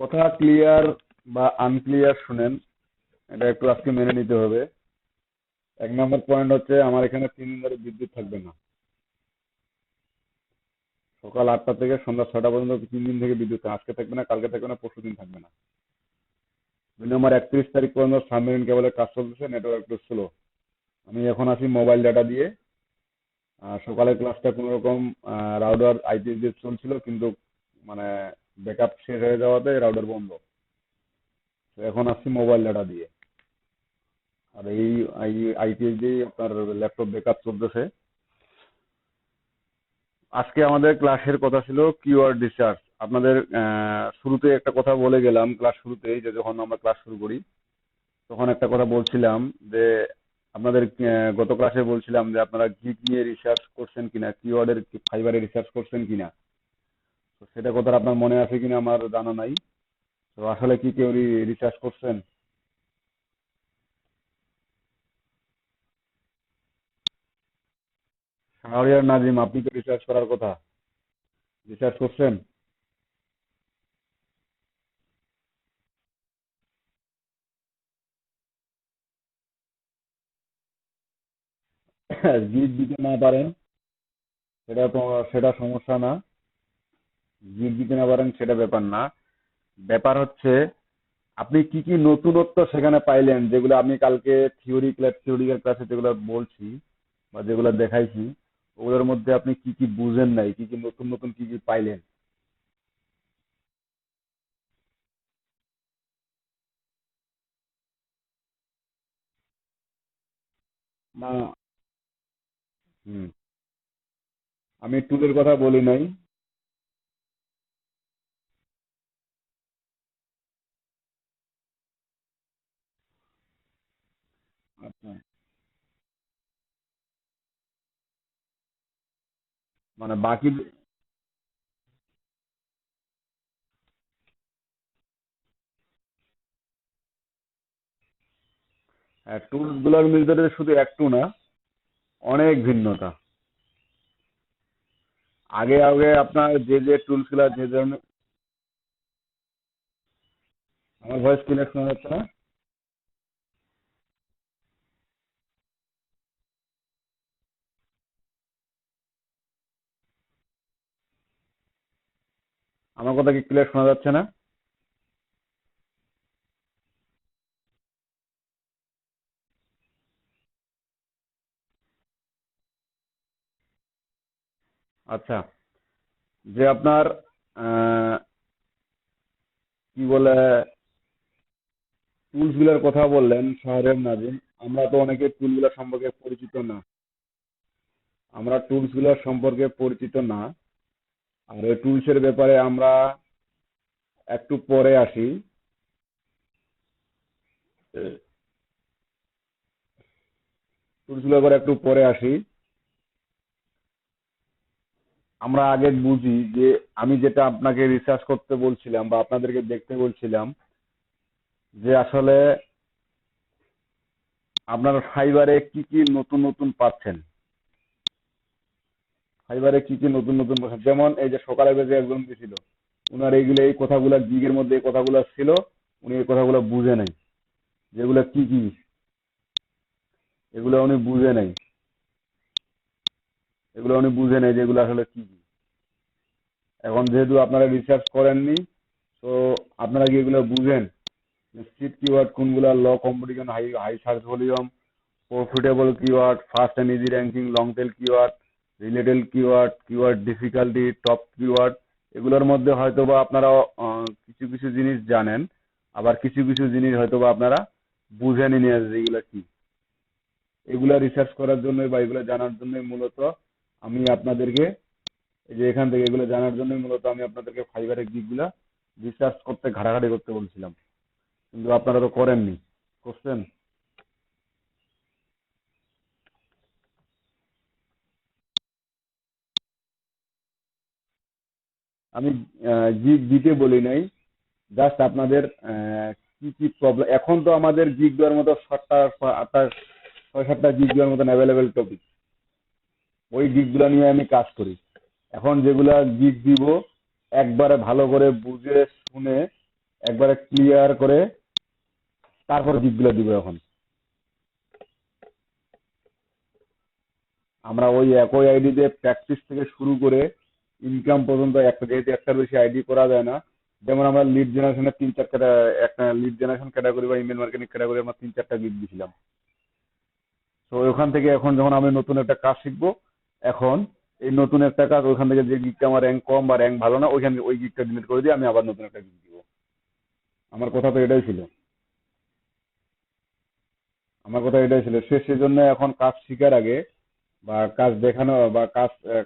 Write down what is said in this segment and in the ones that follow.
কথা ক্লিয়ার বা আনক্লিয়ার শুনেন, এটা একটু আজকে মেনে নিতে হবে। 1 নম্বর পয়েন্ট হচ্ছে আমার এখানে 3 দিন ধরে বিদ্যুৎ থাকবে না। সকাল 8টা থেকে সন্ধ্যা 6টা পর্যন্ত 3 দিন থেকে বিদ্যুৎ থাকবে। আজকে থাকবে না, কালকে থাকবে না, পরশু দিন থাকবে না। 2 নম্বর, 31 তারিখ পর্যন্ত সাবমেরিন কেবলের কাজ চলতেছে, নেটওয়ার্ক একটু স্লো। আমি এখন আছি মোবাইল ডাটা দিয়ে। সকালের ক্লাসটা কোনো রকম রাউটার আইপি দিয়ে চলছিল, কিন্তু মানে ব্যাকআপ শেষ হয়ে যাওয়াতে রাউটার বন্ধ। তো এখন আসছি মোবাইল ডাটা দিয়ে। আর এই আইপিএস দিয়ে আপনার ল্যাপটপ ব্যাকআপ চলতেছে। আজকে আমাদের ক্লাসের কথা ছিল কিওয়ার্ড রিসার্চ। আপনাদের শুরুতে একটা কথা বলে গেলাম, ক্লাস শুরুতেই, যে যখন আমরা ক্লাস শুরু করি তখন একটা কথা বলছিলাম যে আপনাদের গত ক্লাসে বলছিলাম যে আপনারা গিগ নিয়ে রিসার্চ করছেন কিনা, কিওয়ার্ডের ফাইবারে রিসার্চ করছেন কিনা। তো সেটা কথা আপনার মনে আছে কিনা আমার জানা নাই। তো আসলে কি কেউ রিসার্চ করছেন? শাহরিয়ার নাজিম, আপনি তো রিসার্চ করার কথা, রিসার্চ করছেন? গিগ দিতে না পারেন সেটা তো, সেটা সমস্যা না। গিগ দিতে না পারেন সেটা ব্যাপার না। ব্যাপার হচ্ছে আপনি কি কি নতুনত্ব সেখানে পাইলেন, যেগুলো আমি কালকে থিওরিক্যাল ক্লাসে যেগুলো বলছি বা যেগুলো দেখাইছি, ওগুলোর মধ্যে আপনি কি কি বুঝেন নাই, কি কি নতুন নতুন কি কি পাইলেন? না। হুম। আমি টুলের কথা বলি নাই। আচ্ছা। মানে বাকি টুলস গুলোর ভিতরে শুধু একটু না, অনেক ভিন্নতা। আগে আগে আপনার যে যে টুলস গুলা যে ধরনের। আমার ভয়েস ক্লিয়ার শোনা যাচ্ছে না? আমার কথা কি ক্লিয়ার শোনা যাচ্ছে না? আচ্ছা। যে আপনার আহ, কি বলে, টুলস গুলার কথা বললেন শাহরের নাজিম, আমরা তো অনেকে টুল গুলা সম্পর্কে পরিচিত না। আমরা টুলস গুলার সম্পর্কে পরিচিত না। আর এই টুলস এর ব্যাপারে আমরা একটু পরে আসি। টুলস গুলোর ব্যাপারে একটু পরে আসি। আমরা আগে বুঝি যে আমি যেটা আপনাকে রিসার্চ করতে বলছিলাম বা আপনাদেরকে দেখতে বলছিলাম, যে আসলে আপনার ফাইবারে কি কি নতুন নতুন পাচ্ছেন। ফাইবারে কি কি নতুন নতুন পাচ্ছেন, যেমন এই যে সকালে যে একজন দিছিল, উনার এইগুলো এই কথাগুলা গিগের মধ্যে এই কথাগুলো ছিল, উনি এই কথাগুলো বুঝে নাই। যেগুলো কি কি, এগুলো উনি বুঝে নাই। এগুলো উনি বুঝে নাই যেগুলো আসলে কি কি। এখন যেহেতু আপনারা রিসার্চ করেননি, তো আপনারা কি এগুলো বুঝেন? স্ট্রিট কিওয়ার্ড কোনগুলা, low competition, high high search volume, profitable keyword, fast and easy ranking, long tail keyword, related keyword, keyword difficulty, top keyword. এগুলোর মধ্যে হয়তো বা আপনারা কিছু কিছু জিনিস জানেন, আবার কিছু কিছু জিনিস হয়তো বা আপনারা বুঝেনি নিয়ে যেগুলা কি। এগুলা রিসার্চ করার জন্য বা এগুলা জানার জন্য মূলত আমি আপনাদেরকে, এই যে এখান থেকে এগুলো জানার জন্য মূলত আমি আপনাদেরকে ফাইবারের দিকগুলা রিসার্চ করতে, ঘাটাঘাটি করতে বলছিলাম। কিন্তু আপনারা তো করেননি। করছেন? আমি গিগ দিতে বলি নাই। জাস্ট আপনাদের কি কি প্রবলেম, এখন তো আমাদের গিগ দেওয়ার মতো 7টা 8টা 6-7টা গিগ দেওয়ার মতন অ্যাভেলেবেল টপিক। ওই গিগগুলো নিয়ে আমি কাজ করি। এখন যেগুলা গিগ দিব, একবারে ভালো করে বুঝে শুনে একবারে ক্লিয়ার করে তারপর গিকগুলো দিব। এখন আমরা ওই একই আইডি দিয়ে প্র্যাকটিস থেকে শুরু করে ইনকাম পর্যন্ত একটা, যেহেতু একটার বেশি আইডি করা যায় না। যেমন আমরা লিড জেনারেশনের 3-4টা, একটা লিড জেনারেশন ক্যাটাগরি বা ইমেল মার্কেটিং ক্যাটাগরি আমরা 3-4টা গিগ দিয়েছিলাম। তো ওখান থেকে এখন যখন আমি নতুন একটা কাজ শিখবো, এখন এই নতুন একটা কাজ, ওইখান থেকে যে গিগটা আমার র্যাঙ্ক কম বা র্যাঙ্ক ভালো না, ওইখানে ওই গিগটা ডিলিট করে দিয়ে আমি আবার নতুন একটা গিগ দিব। আমার কথা তো এটাই ছিল। আমার কথা এটাই ছিল সেজন্য এখন কাজ শিখার আগে বা কাজ দেখানো বা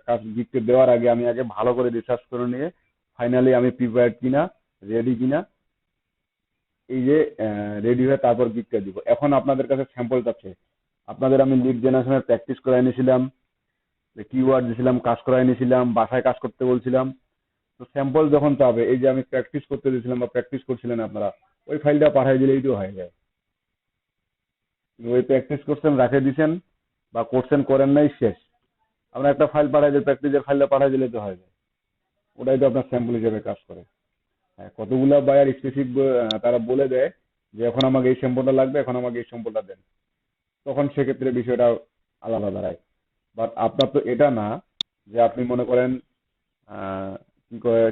কাজ গিফট দেওয়ার আগে আমি আগে ভালো করে রিসার্চ করে নিয়ে ফাইনালি আমি প্রিপেয়ার্ড কিনা, রেডি কিনা, এই যে রেডি হয়ে তারপর গিফটটা দিব। এখন আপনাদের কাছে স্যাম্পল যাচ্ছে, আপনাদের আমি লিড জেনারেশনের প্র্যাকটিস করাই নিয়েছিলাম, কিওয়ার্ড দিয়েছিলাম, কাজ করাই নিয়েছিলাম, বাসায় কাজ করতে বলছিলাম। তো স্যাম্পল যখন চাবে, এই যে আমি প্র্যাকটিস করতে দিয়েছিলাম বা প্র্যাকটিস করছিলেন আপনারা, ওই ফাইলটা পাঠিয়ে দিলেই তো হয়ে যায়। ওই প্র্যাকটিস করছেন রাখে দিছেন বা করছেন করেন নাই, শেষ। আমরা একটা ফাইল পাঠাই দিই, প্র্যাকটিসের ফাইলটা পাঠাই দিলে তো হয়ে যায়। ওটাই তো আপনার স্যাম্পল হিসেবে কাজ করে। হ্যাঁ, কতগুলা বায়ার স্পেসিফিক তারা বলে দেয় যে এখন আমাকে এই শ্যাম্পুটা লাগবে, এখন আমাকে এই শ্যাম্পুটা দেন, তখন সেক্ষেত্রে বিষয়টা আলাদা দাঁড়ায়। বাট আপনার তো এটা না যে আপনি মনে করেন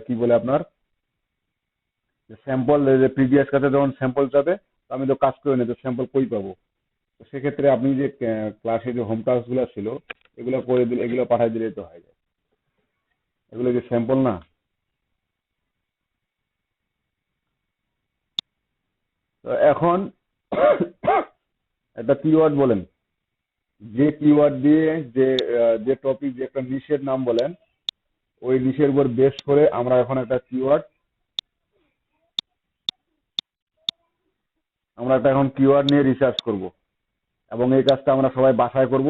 কি বলে আপনার স্যাম্পল, যে প্রিভিয়াস কাছে যখন স্যাম্পল চাবে, আমি তো কাজ করে নিই, তো স্যাম্পল কই পাবো? তো সেক্ষেত্রে আপনি যে ক্লাসে যে হোম কাজগুলো ছিল, এগুলো করে দিলে, এগুলো পাঠিয়ে দিলেই তো হয়ে যায়। এগুলো কি স্যাম্পল না? তো এখন একটা কিওয়ার্ড বলেন, যে কিওয়ার্ড দিয়ে যে টপিক, যে একটা নিশের নাম বলেন, ওই নিশের উপর বেস করে আমরা এখন একটা কিওয়ার্ড, আমরা একটা এখন কিওয়ার্ড নিয়ে রিসার্চ করব। এবং এই কাজটা আমরা সবাই বাসায় করব,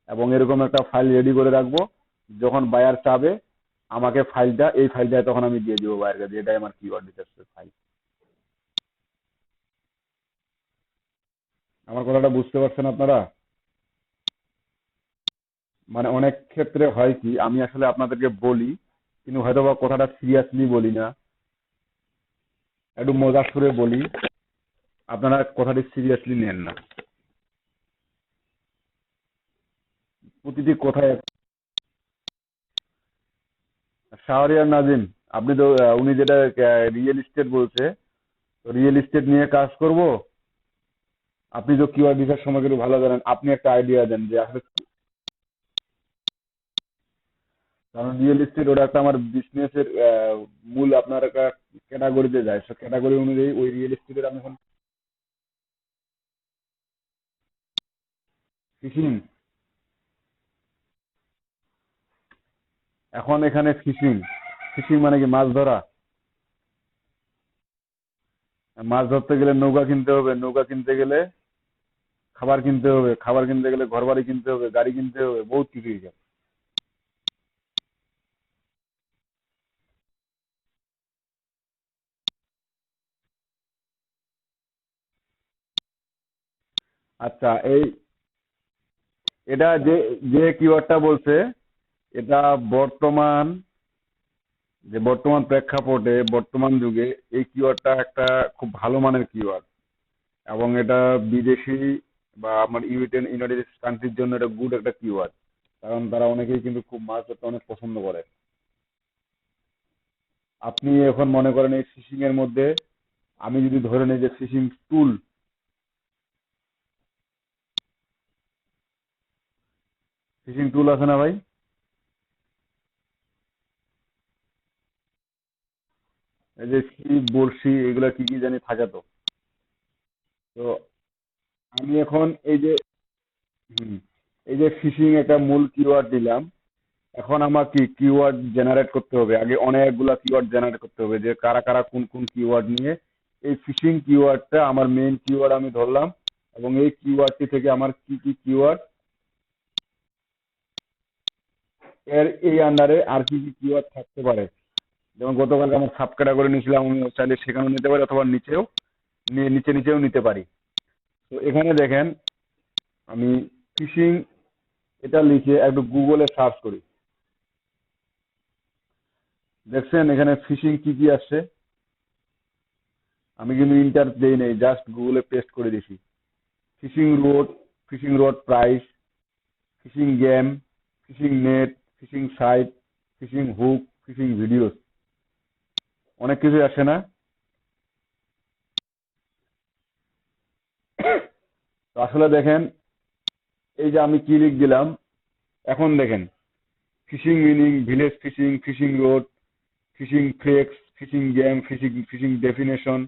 এবং এরকম একটা ফাইল রেডি করে রাখবো। যখন বায়ার চাবে আমাকে ফাইলটা, এই ফাইলটা তখন আমি দিয়ে দিব বায়ার কাছে, এটাই আমার কিওয়ার্ড রিসার্চের ফাইল। আমার কথাটা বুঝতে পারছেন আপনারা? মানে অনেক ক্ষেত্রে হয় কি, আমি আসলে আপনাদেরকে বলি কিন্তু হয়তো বা কথাটা সিরিয়াসলি বলি না, একটু মজার সুরে বলি, আপনারা কথাটি সিরিয়াসলি নেন না। প্রতিটি কথায় শাহরিয়ার নাজিম, আপনি তো উনি যেটা রিয়েল এস্টেট বলছে, তো রিয়েল এস্টেট নিয়ে কাজ করব। আপনি তো কিওয়ার্ড রিসার্চ সম্পর্কে একটু ভালো জানেন, আপনি একটা আইডিয়া দেন যে আসলে, কারণ রিয়েল এস্টেট ওটা একটা আমার বিজনেসের মূল আপনার একটা ক্যাটাগরিতে যায়, সো ক্যাটাগরি অনুযায়ী ওই রিয়েল এস্টেটের আমি এখন ফিশিং, এখন এখানে ফিশিং, ফিশিং মানে কি মাছ ধরা? মাছ ধরতে গেলে নৌকা কিনতে হবে, নৌকা কিনতে গেলে খাবার কিনতে হবে, খাবার কিনতে গেলে ঘর বাড়ি কিনতে হবে, গাড়ি কিনতে হবে, বহুত কিছু হিসাব। আচ্ছা, এটা যে যে কিওয়ার্ডটা বলছে, এটা বর্তমান, যে বর্তমান প্রেক্ষাপটে, বর্তমান যুগে এই কিওয়ার্ডটা একটা খুব ভালো মানের কিওয়ার্ড। এবং এটা বিদেশি বা আমার ইউনাইটেড কান্ট্রির জন্য এটা গুড একটা কিওয়ার্ড, কারণ তারা অনেকেই কিন্তু খুব মাছ ধরতে অনেক পছন্দ করে। আপনি এখন মনে করেন এই ফিশিং এর মধ্যে, আমি যদি ধরে নিই যে ফিশিং টুল, ফিশিং টুল আছে না ভাই, এই যে ছিপ, বড়শি, এগুলা কি কি জানি থাকে তো। তো আমি এখন এই যে, হুম, এই যে ফিশিং একটা মূল কিওয়ার্ড দিলাম, এখন আমার কি কিওয়ার্ড জেনারেট করতে হবে, আগে অনেকগুলা কিওয়ার্ড জেনারেট করতে হবে যে কারা কারা কোন কোন কিওয়ার্ড নিয়ে এই ফিশিং কিওয়ার্ডটা আমার মেইন কিওয়ার্ড আমি ধরলাম, এবং এই কিওয়ার্ডটি থেকে আমার কি কি কিওয়ার্ড, এর এই আন্ডারে আর কি কি কিওয়ার্ড থাকতে পারে। যেমন গতকালকে আমার সাব ক্যাটাগরি নিয়েছিলাম, আমি চাইলে সেখানেও নিতে পারি, অথবা নিচেও নিচে নিচেও নিতে পারি। তো এখানে দেখেন, আমি ফিশিং এটা লিখে একটু গুগলে সার্চ করি, দেখছেন এখানে ফিশিং কি কি আসছে। আমি কিন্তু ইন্টার দেই নাই, জাস্ট গুগলে পেস্ট করে দিছি। Fishing rod price, fishing game, fishing net, fishing site, fishing hook, fishing videos, অনেক কিছু আসে না? তো আসলে দেখেন, এই যে আমি ক্লিক দিলাম, এখন দেখেন fishing meaning, village fishing, fishing road, fishing flex, fishing game, fishing definition.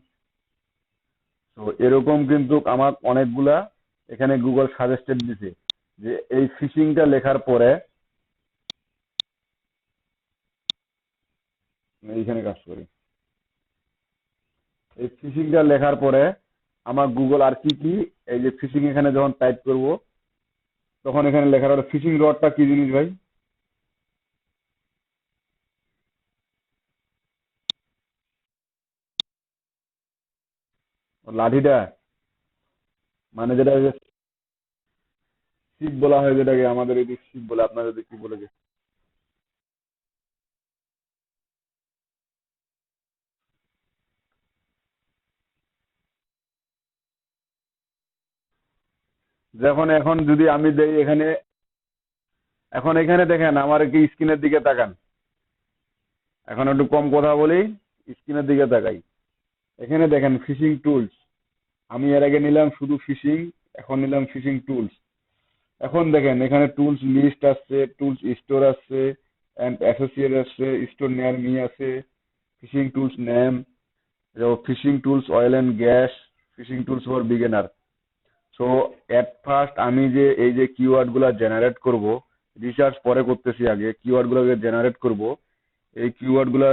তো এরকম কিন্তু আমার অনেকগুলা এখানে গুগল সাজেস্টেড দিছে যে এই ফিশিংটা লেখার পরে, এইখানে কাজ করি, এই ফিশিংটা লেখার পরে আমার গুগল আর কি কি, এই যে ফিশিং এখানে যখন টাইপ করব তখন এখানে লেখার পরে ফিশিং রডটা কি জিনিস ভাই? ও লাঠিটা, মানে যেটা শিপ বলা হয়, যেটাকে আমাদের এদিকে শিপ বলে, আপনাদের এদিকে কি বলে যে? যখন এখন যদি আমি দেই এখানে, এখন এখানে দেখেন আমার কি স্ক্রিনের দিকে তাকান, এখন একটু কম কথা বলি, স্ক্রিনের দিকে তাকাই। এখানে দেখেন ফিশিং টুলস, আমি এর আগে নিলাম শুধু ফিশিং, এখন নিলাম ফিশিং টুলস। এখন দেখেন এখানে টুলস লিস্ট আছে, টুলস স্টোর আছে, এন্ড অ্যাসোসিয়েট আছে, স্টোর নিয়ার মি আছে, fishing tools name, fishing tools oil and gas, fishing tools for beginner. So at first আমি যে এই যে কিওয়ার্ড গুলা জেনারেট করব, রিসার্চ পরে করতেছি, আগে কিওয়ার্ড গুলোকে জেনারেট করব। এই কিওয়ার্ড গুলা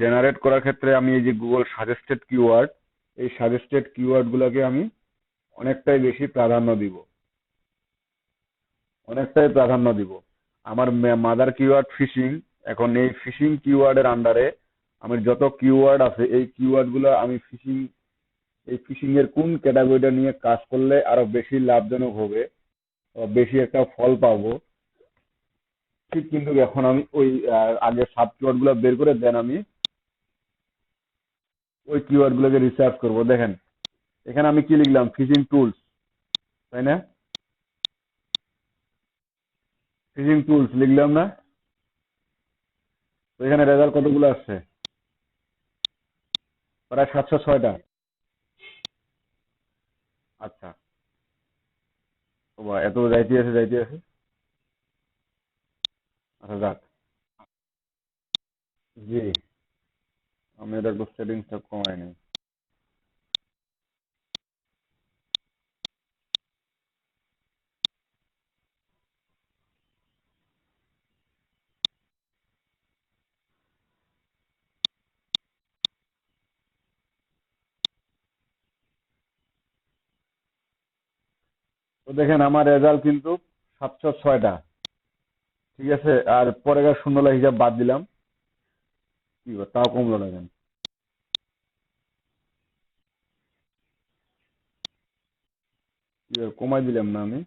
জেনারেট করার ক্ষেত্রে আমি এই যে গুগল সাজেস্টেড কিওয়ার্ড, এই সাজেস্টেড কিওয়ার্ড গুলাকে আমি অনেকটাই বেশি প্রাধান্য দিব, অনেকটাই প্রাধান্য দিব। আমার মাদার কিওয়ার্ড ফিশিং, এখন এই ফিশিং কিওয়ার্ডের আন্ডারে আমার যত কিওয়ার্ড আছে, এই কিওয়ার্ড গুলা আমি ফিশিং, এই ফিশিং এর কোন ক্যাটাগরিটা নিয়ে কাজ করলে আরো বেশি লাভজনক হবে, বেশি একটা ফল পাবো, ঠিক কিন্তু এখন আমি ওই আগে সাব কিওয়ার্ড গুলো বের করে দেন আমি ওই কিওয়ার্ড গুলোকে রিসার্চ করব। দেখেন এখানে আমি কি লিখলাম, ফিশিং টুলস, তাই না? ফিশিং টুলস লিখলাম না? তো এখানে রেজাল্ট কতগুলো আসছে? প্রায় 706টা। আচ্ছা, ও বা, এত যাইতে আছে যাইতে আছে। আচ্ছা যাক, জি, আমি এটা একটু সেটিংসটা কমাই নিই। তো দেখেন আমার রেজাল্ট কিন্তু 706টা, ঠিক আছে। আর পরের শূন্যলা হিসাব বাদ দিলাম, কি তাও কমলো না কেন? কি কমাই দিলাম না আমি?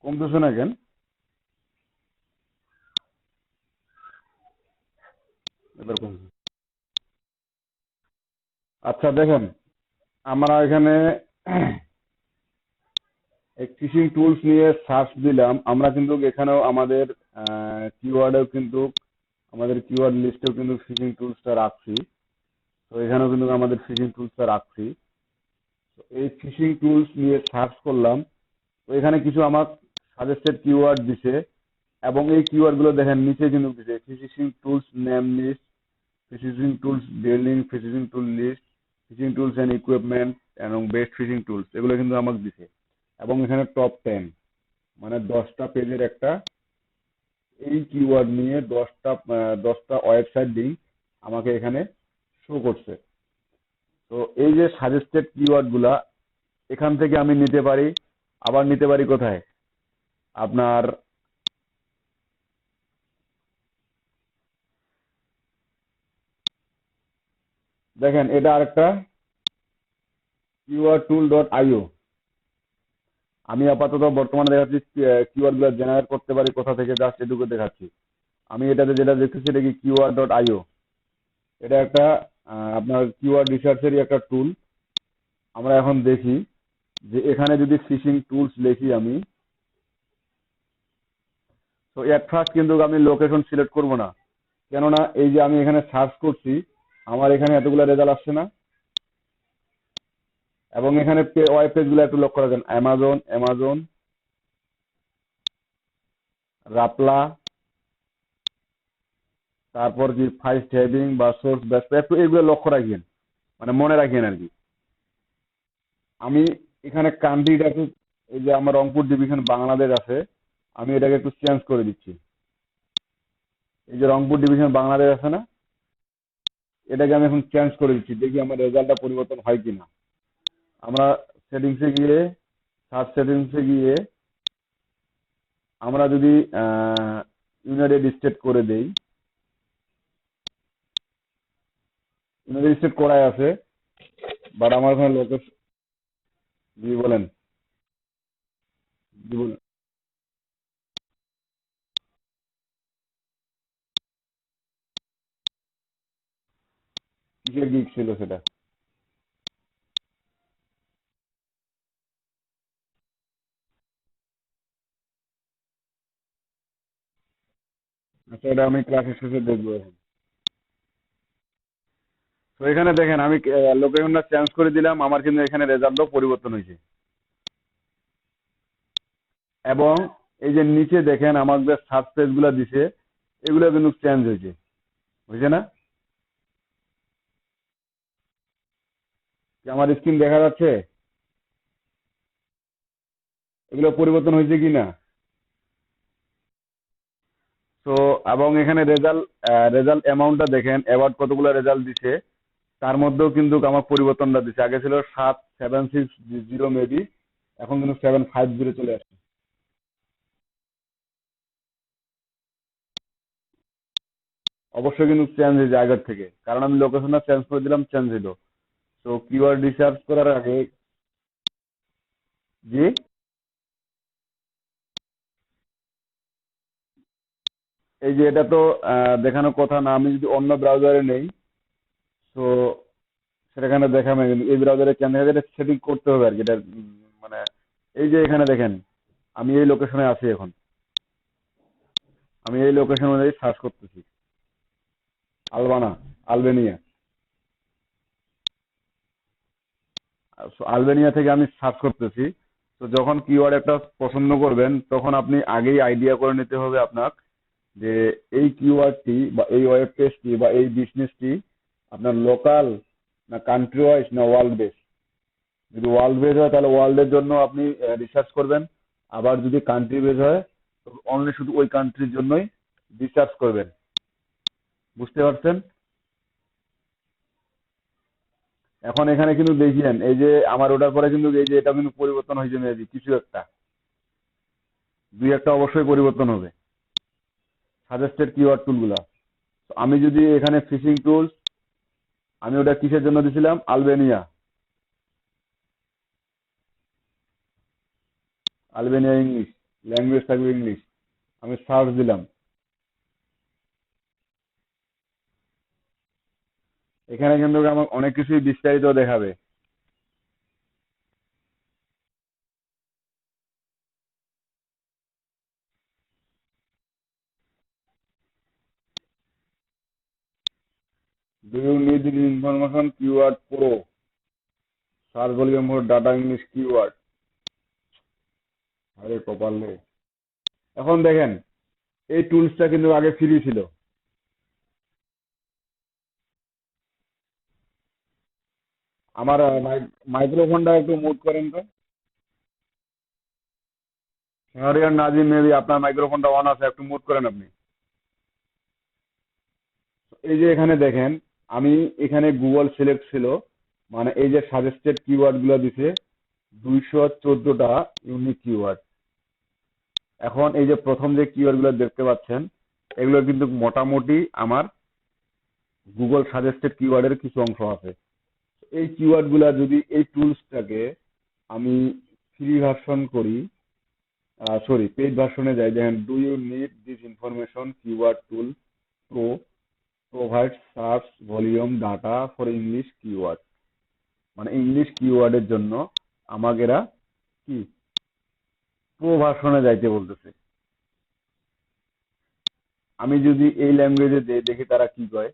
কমতেছে না কেন? এবার কমছে। আচ্ছা দেখেন, আমরা এখানে এই ফিশিং টুলস নিয়ে সার্চ দিলাম, আমরা কিন্তু এখানেও আমাদের কিওয়ার্ডেও কিন্তু, আমাদের কিওয়ার্ড লিস্টেও কিন্তু ফিশিং টুলসটা রাখছি। তো এখানেও কিন্তু আমাদের ফিশিং টুলসটা রাখছি। তো এই ফিশিং টুলস নিয়ে সার্চ করলাম, তো এখানে কিছু আমার সাজেস্টেড কিওয়ার্ড দিছে, এবং এই কিওয়ার্ড গুলো দেখেন নিচে কিন্তু দিছে fishing tools name list, fishing tools dealing, fishing tool list, fishing tools and equipment এবং বেস্ট ফিশিং টুলস, এগুলো কিন্তু আমাকে দিছে। এবং এখানে টপ 10, মানে 10টা পেজের একটা, এই কিওয়ার্ড নিয়ে 10টা ওয়েবসাইট লিঙ্ক আমাকে এখানে শো করছে। তো এই যে সাজেস্টেড কিওয়ার্ড গুলা, এখান থেকে আমি নিতে পারি, আবার নিতে পারি কোথায়? আপনার দেখেন এটা আরেকটা keywordtool.io। আমি আপাতত বর্তমানে দেখাচ্ছি কিওয়ার্ড গুলো জেনারেট করতে পারি কোথা থেকে, জাস্ট এটুকু দেখাচ্ছি। আমি এটাতে যেটা দেখতেছি এটা কি keyword.io। এটা একটা আপনার কিওয়ার্ড রিসার্চেরই একটা টুল। আমরা এখন দেখি যে এখানে যদি ফিশিং টুলস লিখি আমি, তো এট ফার্স্ট কিন্তু আমি লোকেশন সিলেক্ট করব না, কেননা এই যে আমি এখানে সার্চ করছি আমার এখানে এতগুলো রেজাল্ট আসছে না। এবং এখানে ওয়েব পেজগুলো একটু লক্ষ্য রাখেন, অ্যামাজন, রাপলা, তারপর কি ফাইভ হেডিং বা সোর্স বেস্ট, একটু এগুলো লক্ষ্য রাখেন, মানে মনে রাখেন আর কি। আমি এখানে কান্ট্রিটা একটু, এই যে আমার রংপুর ডিভিশন বাংলাদেশ আছে, আমি এটাকে একটু চেঞ্জ করে দিচ্ছি। এই যে রংপুর ডিভিশন বাংলাদেশ আছে না, এটাকে আমি এখন চেঞ্জ করে দিচ্ছি, দেখি আমার রেজাল্টটা পরিবর্তন হয় কিনা। আমরা সেটিংসে গিয়ে, সার্চ সেটিংসে গিয়ে আমরা যদি ইউনাইটেড স্টেট করে দেই, ইউনাইটেড স্টেট করাই আছে, বাট আমার ওখানে লোকেশন, জি বলেন, জি বলেন, কিসের গিগ ছিল সেটা? আচ্ছা, এটা আমি ক্লাসের শেষে দেখবো এখন। তো এখানে দেখেন আমি লোকেশনটা চেঞ্জ করে দিলাম, আমার কিন্তু এখানে রেজাল্টও পরিবর্তন হয়েছে। এবং এই যে নিচে দেখেন আমার যে সার্চ পেজ গুলা দিছে, এগুলো কিন্তু চেঞ্জ হয়েছে, বুঝছে না? কি আমার স্ক্রিন দেখা যাচ্ছে? এগুলো পরিবর্তন হয়েছে কি না? তো এবং এখানে রেজাল্ট, রেজাল্ট অ্যামাউন্টটা দেখেন, অ্যাওয়ার্ড কতগুলো রেজাল্ট দিছে, তার মধ্যেও কিন্তু আমার পরিবর্তনটা দিছে। আগে ছিল 7,760 মেবি, এখন কিন্তু 750 চলে আসছে। অবশ্যই কিন্তু চেঞ্জ হয়েছে আগের থেকে, কারণ আমি লোকেশনটা চেঞ্জ করে দিলাম, চেঞ্জ হইলো। তো কিওয়ার্ড রিসার্চ করার আগে, জি, এই যে এটা তো দেখানোর কথা না, আমি যদি অন্য ব্রাউজারে নেই তো সেখানে দেখাবে, কিন্তু এই ব্রাউজারে কেন দেখা যায়, এটা সেটিং করতে হবে আর কি। এটা মানে এই যে এখানে দেখেন আমি এই লোকেশনে আছি এখন, আমি এই লোকেশন অনুযায়ী সার্চ করতেছি, আলবানা, আলবেনিয়া। আলবেনিয়া থেকে আমি সার্চ করতেছি। তো যখন কিওয়ার্ড একটা পছন্দ করবেন তখন আপনি আগেই আইডিয়া করে নিতে হবে আপনার, যে এই কিওয়ার্ডটি বা এই ওয়েব পেজটি বা এই বিজনেসটি আপনার লোকাল না কান্ট্রি ওয়াইজ না ওয়ার্ল্ড বেস। যদি ওয়ার্ল্ড বেস হয় তাহলে ওয়ার্ল্ডের জন্য আপনি রিসার্চ করবেন, আবার যদি কান্ট্রি বেস হয় অনলি শুধু ওই কান্ট্রির জন্যই রিসার্চ করবেন। বুঝতে পারছেন? এখন এখানে কিন্তু দেখিয়েন এই যে আমার ওটার পরে কিন্তু এই যে এটা কিন্তু পরিবর্তন হয়েছে মেবি কিছু একটা, দুই একটা অবশ্যই পরিবর্তন হবে সাজেস্টেড কিওয়ার্ড টুলগুলা। তো আমি যদি এখানে ফিশিং টুলস, আমি ওটা কিসের জন্য দিছিলাম? আলবেনিয়া, আলবেনিয়া ইংলিশ, ল্যাঙ্গুয়েজ থাকবে ইংলিশ। আমি সার্চ দিলাম, এখানে কিন্তু আমার অনেক কিছুই বিস্তারিত দেখাবে। Do you need this information keyword pro, search volume for data English keyword. আরে কপালে, এখন দেখেন এই টুলসটা কিন্তু আগে ফ্রি ছিল। আমার মাইক্রোফোনটা একটু মুট করেন তো। শাহরিয়ার নাজিম, মেবি আপনার মাইক্রোফোনটা অন আছে, একটু মুট করেন আপনি। এই যে এখানে দেখেন আমি এখানে গুগল সিলেক্ট ছিল, মানে এই যে সাজেস্টেড কিওয়ার্ড গুলো দিছে 214টা ইউনিক কিওয়ার্ড। এখন এই যে প্রথম যে কিওয়ার্ডগুলো দেখতে পাচ্ছেন, এগুলো কিন্তু মোটামুটি আমার গুগল সাজেস্টেড কিওয়ার্ডের কিছু অংশ আছে। এই কিওয়ার্ডগুলা যদি এই টুলসটাকে আমি ফ্রি ভার্সন করি, সরি পেইড ভার্সনে যাই, দেখেন do you need this information keyword tool pro provide search volume data for English keyword, মানে ইংলিশ কিওয়ার্ডের জন্য আমাকে এরা কি প্রো ভার্সনে যাইতে বলতেছে। আমি যদি এই ল্যাঙ্গুয়েজে দেখি তারা কি কয়।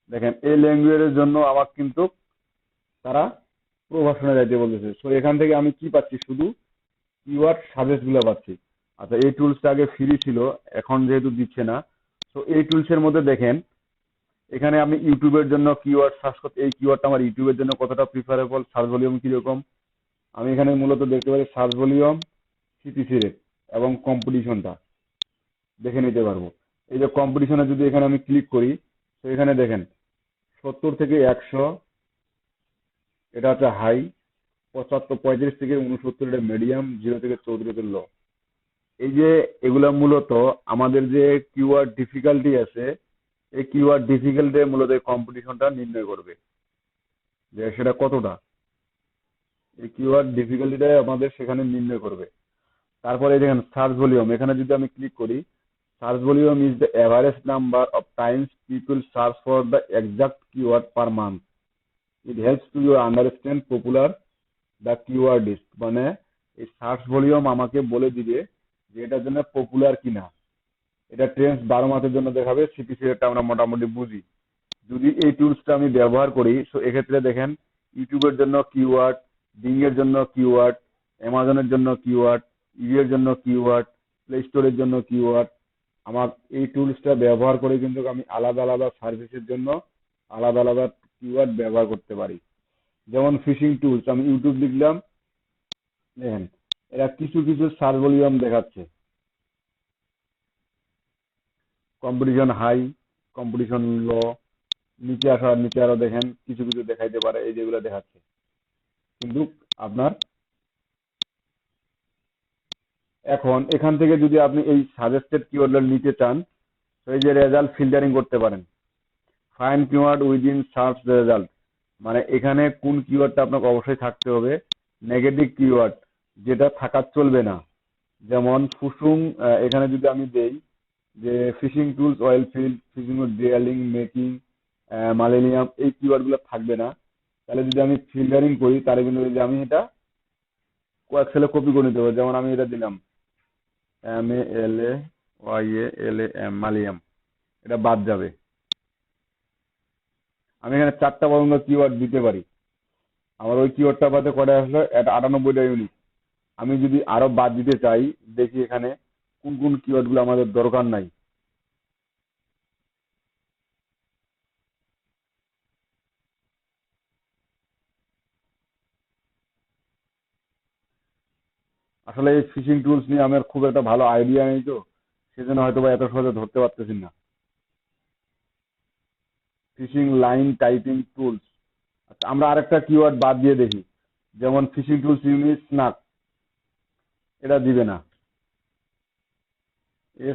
দেখেন এই ল্যাঙ্গুয়েজের জন্য আমার কিন্তু তারা প্রো ভার্সনে যাইতে বলতেছে। সো এখান থেকে আমি কি পাচ্ছি, শুধু কিওয়ার্ড সাজেস্ট গুলো পাচ্ছি। আচ্ছা এই টুলসটা আগে ফ্রি ছিল, এখন যেহেতু দিচ্ছে না, তো এই টুলসের মধ্যে দেখেন এখানে আমি ইউটিউবের জন্য কিওয়ার্ড সার্চ করতে, এই কিওয়ার্ডটা আমার ইউটিউবের জন্য কতটা প্রিফারেবল, সার্চ ভলিউম কিরকম, আমি এখানে মূলত দেখতে পারি সার্চ ভলিউম, সিপিসি রেট এবং কম্পিটিশনটা দেখে নিতে পারবো। এই যে কম্পিটিশনে যদি এখানে আমি ক্লিক করি, তো এখানে দেখেন 70 থেকে 100 এটা হচ্ছে হাই, 35 থেকে 69 এটা মিডিয়াম, 0 থেকে 34 লো। এই যে এগুলা মূলত আমাদের যে কিওয়ার্ড ডিফিকাল্টি আছে, এই কিওয়ার্ড ডিফিকাল্টি মূলত এই কম্পিটিশনটা নির্ণয় করবে যে সেটা কতটা, এই কিওয়ার্ড ডিফিকাল্টিটা আমাদের সেখানে নির্ণয় করবে। তারপরে দেখেন সার্চ ভলিউম, এখানে যদি আমি ক্লিক করি, search volume is the average number of times people search for the exact keyword per month, it helps to you understand popular the keyword list, মানে এই সার্চ ভলিউম আমাকে বলে দিবে যে এটার জন্য পপুলার কিনা। এটা ট্রেন্ডস 12 মাসের জন্য দেখাবে, সিপিসি রেটটা আমরা মোটামুটি বুঝি। যদি এই টুলসটা আমি ব্যবহার করি, সো এক্ষেত্রে দেখেন ইউটিউবের জন্য কিওয়ার্ড, বিং এর জন্য কিওয়ার্ড, অ্যামাজনের জন্য কিওয়ার্ড, ইভির জন্য কিওয়ার্ড, প্লে স্টোরের জন্য কিওয়ার্ড, আমার এই টুলসটা ব্যবহার করে কিন্তু আমি আলাদা আলাদা সার্ভিসের জন্য আলাদা আলাদা কিওয়ার্ড ব্যবহার করতে পারি। যেমন ফিশিং টুলস, আমি ইউটিউব লিখলাম, দেখেন এরা কিছু কিছু সার্চ ভলিউম দেখাচ্ছে, কম্পিটিশন হাই, কম্পিটিশন লো, নিচে আরো দেখেন কিছু কিছু দেখাইতে পারে, এই যেগুলো দেখাচ্ছে। কিন্তু আপনার এখন এখান থেকে যদি আপনি এই সাজেস্টেড কিওয়ার্ডগুলো নিতে চান, তো এই যে রেজাল্ট ফিল্টারিং করতে পারেন, find keyword within search result, মানে এখানে কোন কিওয়ার্ডটা আপনাকে অবশ্যই থাকতে হবে, নেগেটিভ কিওয়ার্ড যেটা থাকা চলবে না। যেমন ফুসুং, এখানে যদি আমি দেই যে fishing tools, oil field, fishing drilling, making, millennium, এই কিওয়ার্ডগুলো থাকবে না। তাহলে যদি আমি ফিল্টারিং করি, তাহলে কিন্তু যদি আমি এটা এক্সেলে কপি করে নিতে পারবো। যেমন আমি এটা দিলাম MALAYALAM, মালিয়াম, এটা বাদ যাবে। আমি এখানে 4টা পর্যন্ত কিওয়ার্ড দিতে পারি, আমার ওই কিওয়ার্ডটা বাদে কটা আসলো, এটা 98টা ইউনিক। আমি যদি আরো বাদ দিতে চাই, দেখি এখানে কোন কোন কিওয়ার্ড গুলো আমাদের দরকার নাই। আসলে এই ফিশিং টুলস নিয়ে আমার খুব একটা ভালো আইডিয়া নেই, তো সেজন্য হয়তো বা এত সহজে ধরতে পারতেছি না। ফিশিং লাইন টাইপিং টুলস, আচ্ছা আমরা আরেকটা কিওয়ার্ড বাদ দিয়ে দেখি, যেমন ফিশিং টুলস ইউনিট স্নাক, এটা দিবে না,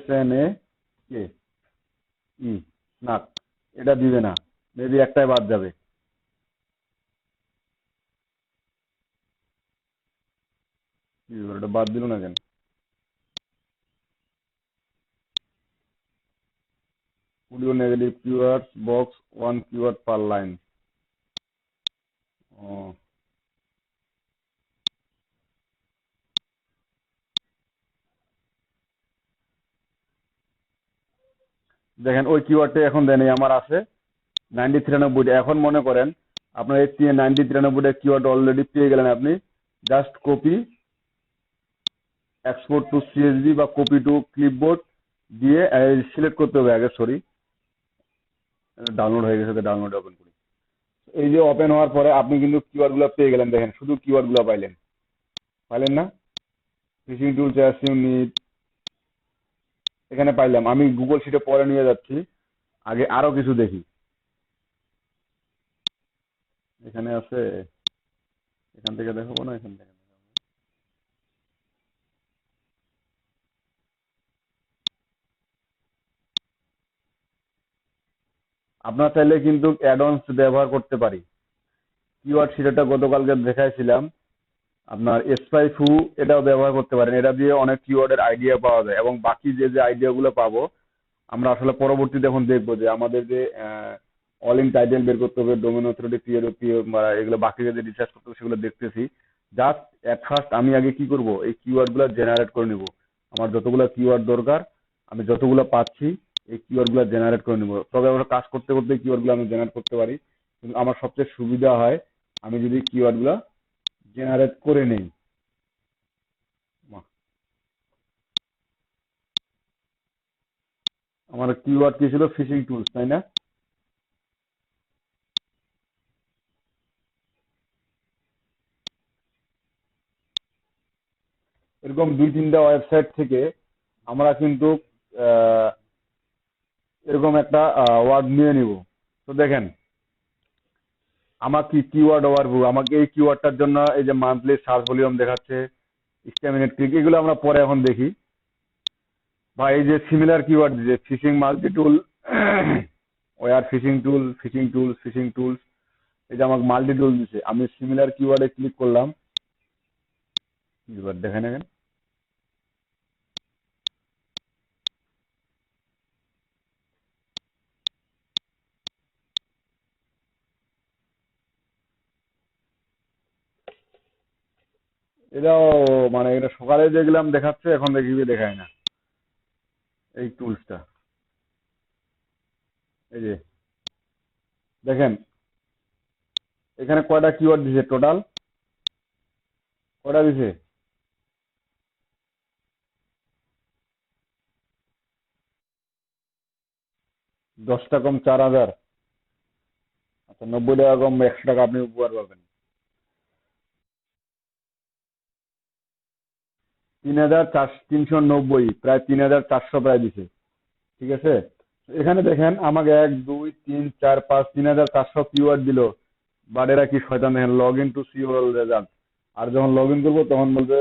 SNAKE স্নাক, এটা দিবে না, মেবি একটাই বাদ যাবে। কি ব্যাপার, এটা বাদ দিল না কেন? Put your negative keywords box, one keyword per line. ও, দেখেন ওই কিওয়ার্ডটা এখন দেন আমার আছে 93 এখন মনে করেন আপনার এই 93 কিওয়ার্ড অলরেডি পেয়ে গেলেন, আপনি just copy, export two CSV বা কপি টু ক্লিপবোর্ড দিয়ে সিলেক্ট করতে হবে আগে, সরি ডাউনলোড হয়ে গেছে, ডাউনলোড ওপেন করি। এই যে ওপেন হওয়ার পরে আপনি কিন্তু কিওয়ার্ড গুলো পেয়ে গেলেন, দেখেন শুধু কিওয়ার্ড গুলো পাইলেন, পাইলেন না? Fishing tools as you need, এখানে পাইলাম। আমি গুগল শিটে পরে নিয়ে যাচ্ছি, আগে আরো কিছু দেখি। এখানে আছে, এখান থেকে দেখাবো না, এখান থেকে। আপনার চাইলে কিন্তু অ্যাডঅনস ব্যবহার করতে পারি। কিওয়ার্ড শিটারটা গতকালকে দেখাইছিলাম, আপনার এসপাই ফু, এটাও ব্যবহার করতে পারেন। এটা দিয়ে অনেক কিওয়ার্ডের আইডিয়া পাওয়া যায়, এবং বাকি যে যে আইডিয়াগুলো পাবো আমরা আসলে পরবর্তীতে এখন দেখবো যে আমাদের যে অল ইন টাইটেল বের করতে হবে, ডোমেন অথরিটি এগুলো বাকি যে রিসার্চ করতে হবে সেগুলো দেখতেছি। জাস্ট এট ফার্স্ট আমি আগে কি করব, এই কিওয়ার্ড গুলো জেনারেট করে নিব। আমার যতগুলো কিওয়ার্ড দরকার, আমি যতগুলো পাচ্ছি এই কিওয়ার্ড গুলো জেনারেট করে নিব। তবে আমরা কাজ করতে করতে কিওয়ার্ড গুলো আমি জেনারেট করতে পারি, কিন্তু আমার সবচেয়ে সুবিধা হয় আমি যদি কিওয়ার্ড গুলো জেনারেট করে নেই। আমার কিওয়ার্ড কি ছিল, ফিশিং টুলস, তাই না? এরকম দুই তিনটা ওয়েবসাইট থেকে আমরা কিন্তু আহ, এরকম একটা ওয়ার্ড নিয়ে নিব। তো দেখেন, আমার কি কিওয়ার্ড ওভারভিউ, আমাকে এই কিওয়ার্ডটার জন্য এই যে মান্থলি সার্চ ভলিউম দেখাচ্ছে, স্ট্যামিনেট ক্লিক, এগুলো আমরা পরে এখন দেখি। বা এই যে সিমিলার কিওয়ার্ড দিচ্ছে, ফিশিং মাল্টি টুল, ওয়ার ফিশিং টুল, ফিশিং টুলস, ফিশিং টুলস, এই যে আমাকে মাল্টি টুল দিচ্ছে, আমি সিমিলার কিওয়ার্ডে ক্লিক করলাম। কিওয়ার্ড দেখেন এখানে, এটাও মানে এটা সকালে দেখলাম দেখাচ্ছে, এখন দেখি যে দেখায় না এই টুলসটা। এই যে দেখেন, এখানে কয়টা কিওয়ার্ড দিছে টোটাল, কয়টা দিছে? 10টা কম 4,000। আচ্ছা, 90 টাকা কম 100 টাকা আপনি উপহার পাবেন। 3,390, প্রায় 3,400 প্রায় দিছে। ঠিক আছে, এখানে দেখেন আমাকে 1 2 3 4 5 3,400 কিওয়ার্ড দিল। বাট এরা কি শয়তান, দেখেন log in to see all result. আর যখন লগ ইন করবো তখন বলবে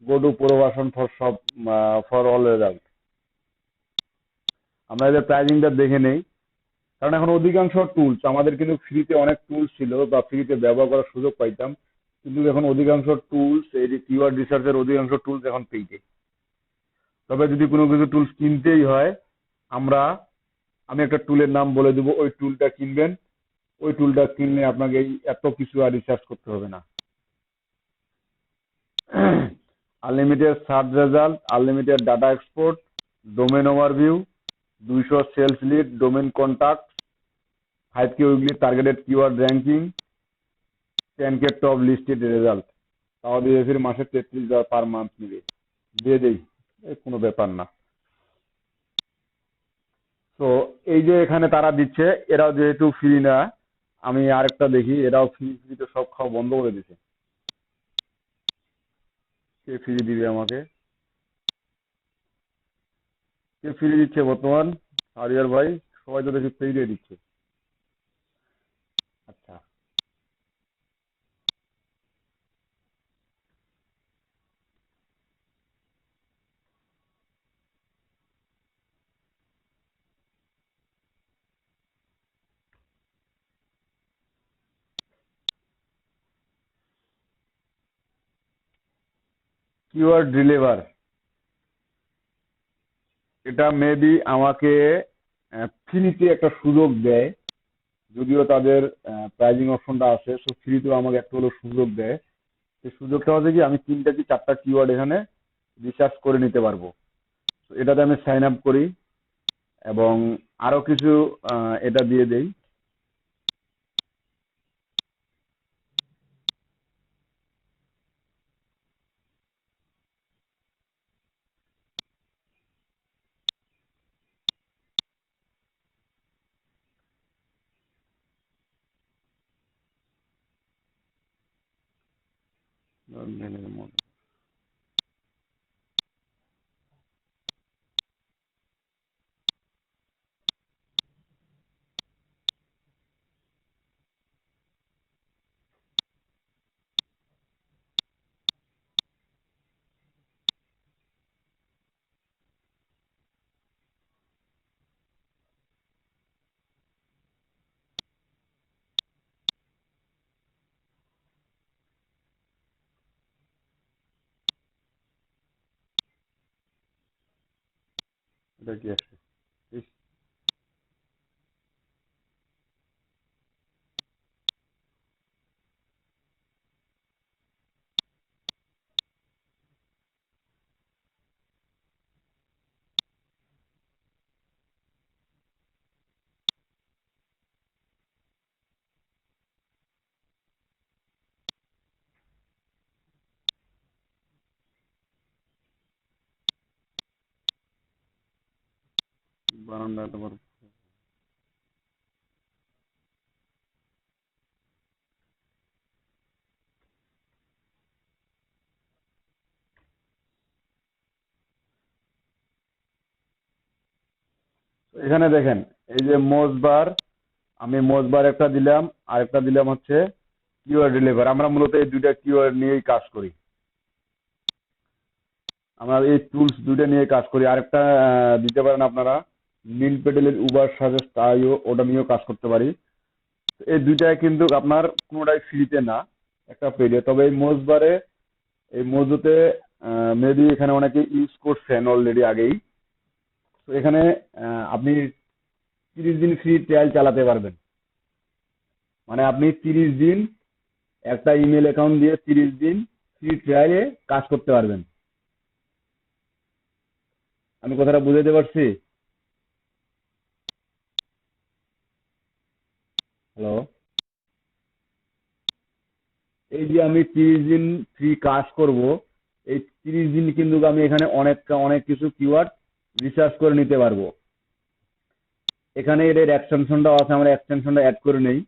go to pro version for সব, ফর অল রেজাল্ট। আমরা এদের প্রাইজিংটা দেখে নেই, কারণ এখন অধিকাংশ টুলস আমাদের কিন্তু ফ্রিতে, অনেক টুলস ছিল বা ফ্রিতে ব্যবহার করার সুযোগ পাইতাম, কিন্তু এখন অধিকাংশ টুলস, এই যে কিওয়ার্ড রিসার্চের অধিকাংশ টুলস এখন পেইডে। তবে যদি কোনো কিছু টুলস কিনতেই হয়, আমরা, আমি একটা টুলের নাম বলে দেবো, ওই টুলটা কিনবেন। ওই টুলটা কিনলে আপনাকে এই এত কিছু আর রিসার্চ করতে হবে না। Unlimited search result, unlimited data export, domain overview, 200 sales lead, domain contact, 5K weekly targeted keyword ranking, 10K top listed result. তাও দিয়ে ফির মাসে 33,000 পার মান্থ নিবে, দিয়ে দেই, কোনো ব্যাপার না। তো এই যে এখানে তারা দিচ্ছে, এরাও যেহেতু ফ্রি না, আমি আরেকটা দেখি, এরাও ফ্রিতে সব খাওয়া বন্ধ করে দিছে। কে ফ্রি দিবে আমাকে, কে ফ্রি দিচ্ছে বর্তমান? আরিয়ার ভাই, সবাই তো দেখি ফ্রি দিয়ে দিচ্ছে। আচ্ছা, কিওয়ার্ড ডিলেভার, এটা মেবি আমাকে ফ্রিতে একটা সুযোগ দেয়, যদিও তাদের প্রাইজিং অপশনটা আছে, সো ফ্রিতেও আমাকে একটা হলো সুযোগ দেয়। সেই সুযোগটা হচ্ছে কি, আমি 3টা কি 4টা কিওয়ার্ড এখানে রিসার্চ করে নিতে পারবো। তো এটাতে আমি সাইন আপ করি, এবং আরো কিছু এটা দিয়ে দেই। এটা কি আসছে? ইস, বানানটা তোমার। এখানে দেখেন, এই যে মোজবার, আমি মোজবার একটা দিলাম, আর একটা দিলাম হচ্ছে কিওয়ার্ড রিলেভার। আমরা মূলত এই দুইটা কিওয়ার্ড নিয়েই কাজ করি। আমরা এই টুলস দুইটা নিয়ে কাজ করি। আরেকটা দিতে পারেন আপনারা, নীল পেডেলের উবার সাজেস্ট আইও, ওটা নিয়েও কাজ করতে পারি। এই দুইটাই কিন্তু আপনার কোনোটাই ফ্রিতে না, একটা পেডে। তবে এই মোজবারে, এই মজুতে মেবি এখানে অনেকে ইউজ করছেন অলরেডি আগেই। তো এখানে আপনি 30 দিন ফ্রি ট্রায়াল চালাতে পারবেন। মানে আপনি 30 দিন একটা ইমেল অ্যাকাউন্ট দিয়ে 30 দিন ফ্রি ট্রায়ালে কাজ করতে পারবেন। আমি কথাটা বুঝাতে পারছি? হ্যালো? এই যে আমি 30 দিন ফ্রি কাজ করব, এই 30 দিন কিন্তু আমি এখানে অনেক অনেক কিছু কিওয়ার্ড রিসার্চ করে নিতে পারবো। এখানে এর এক্সটেনশনটাও আছে, আমরা এক্সটেনশনটা অ্যাড করে নেই।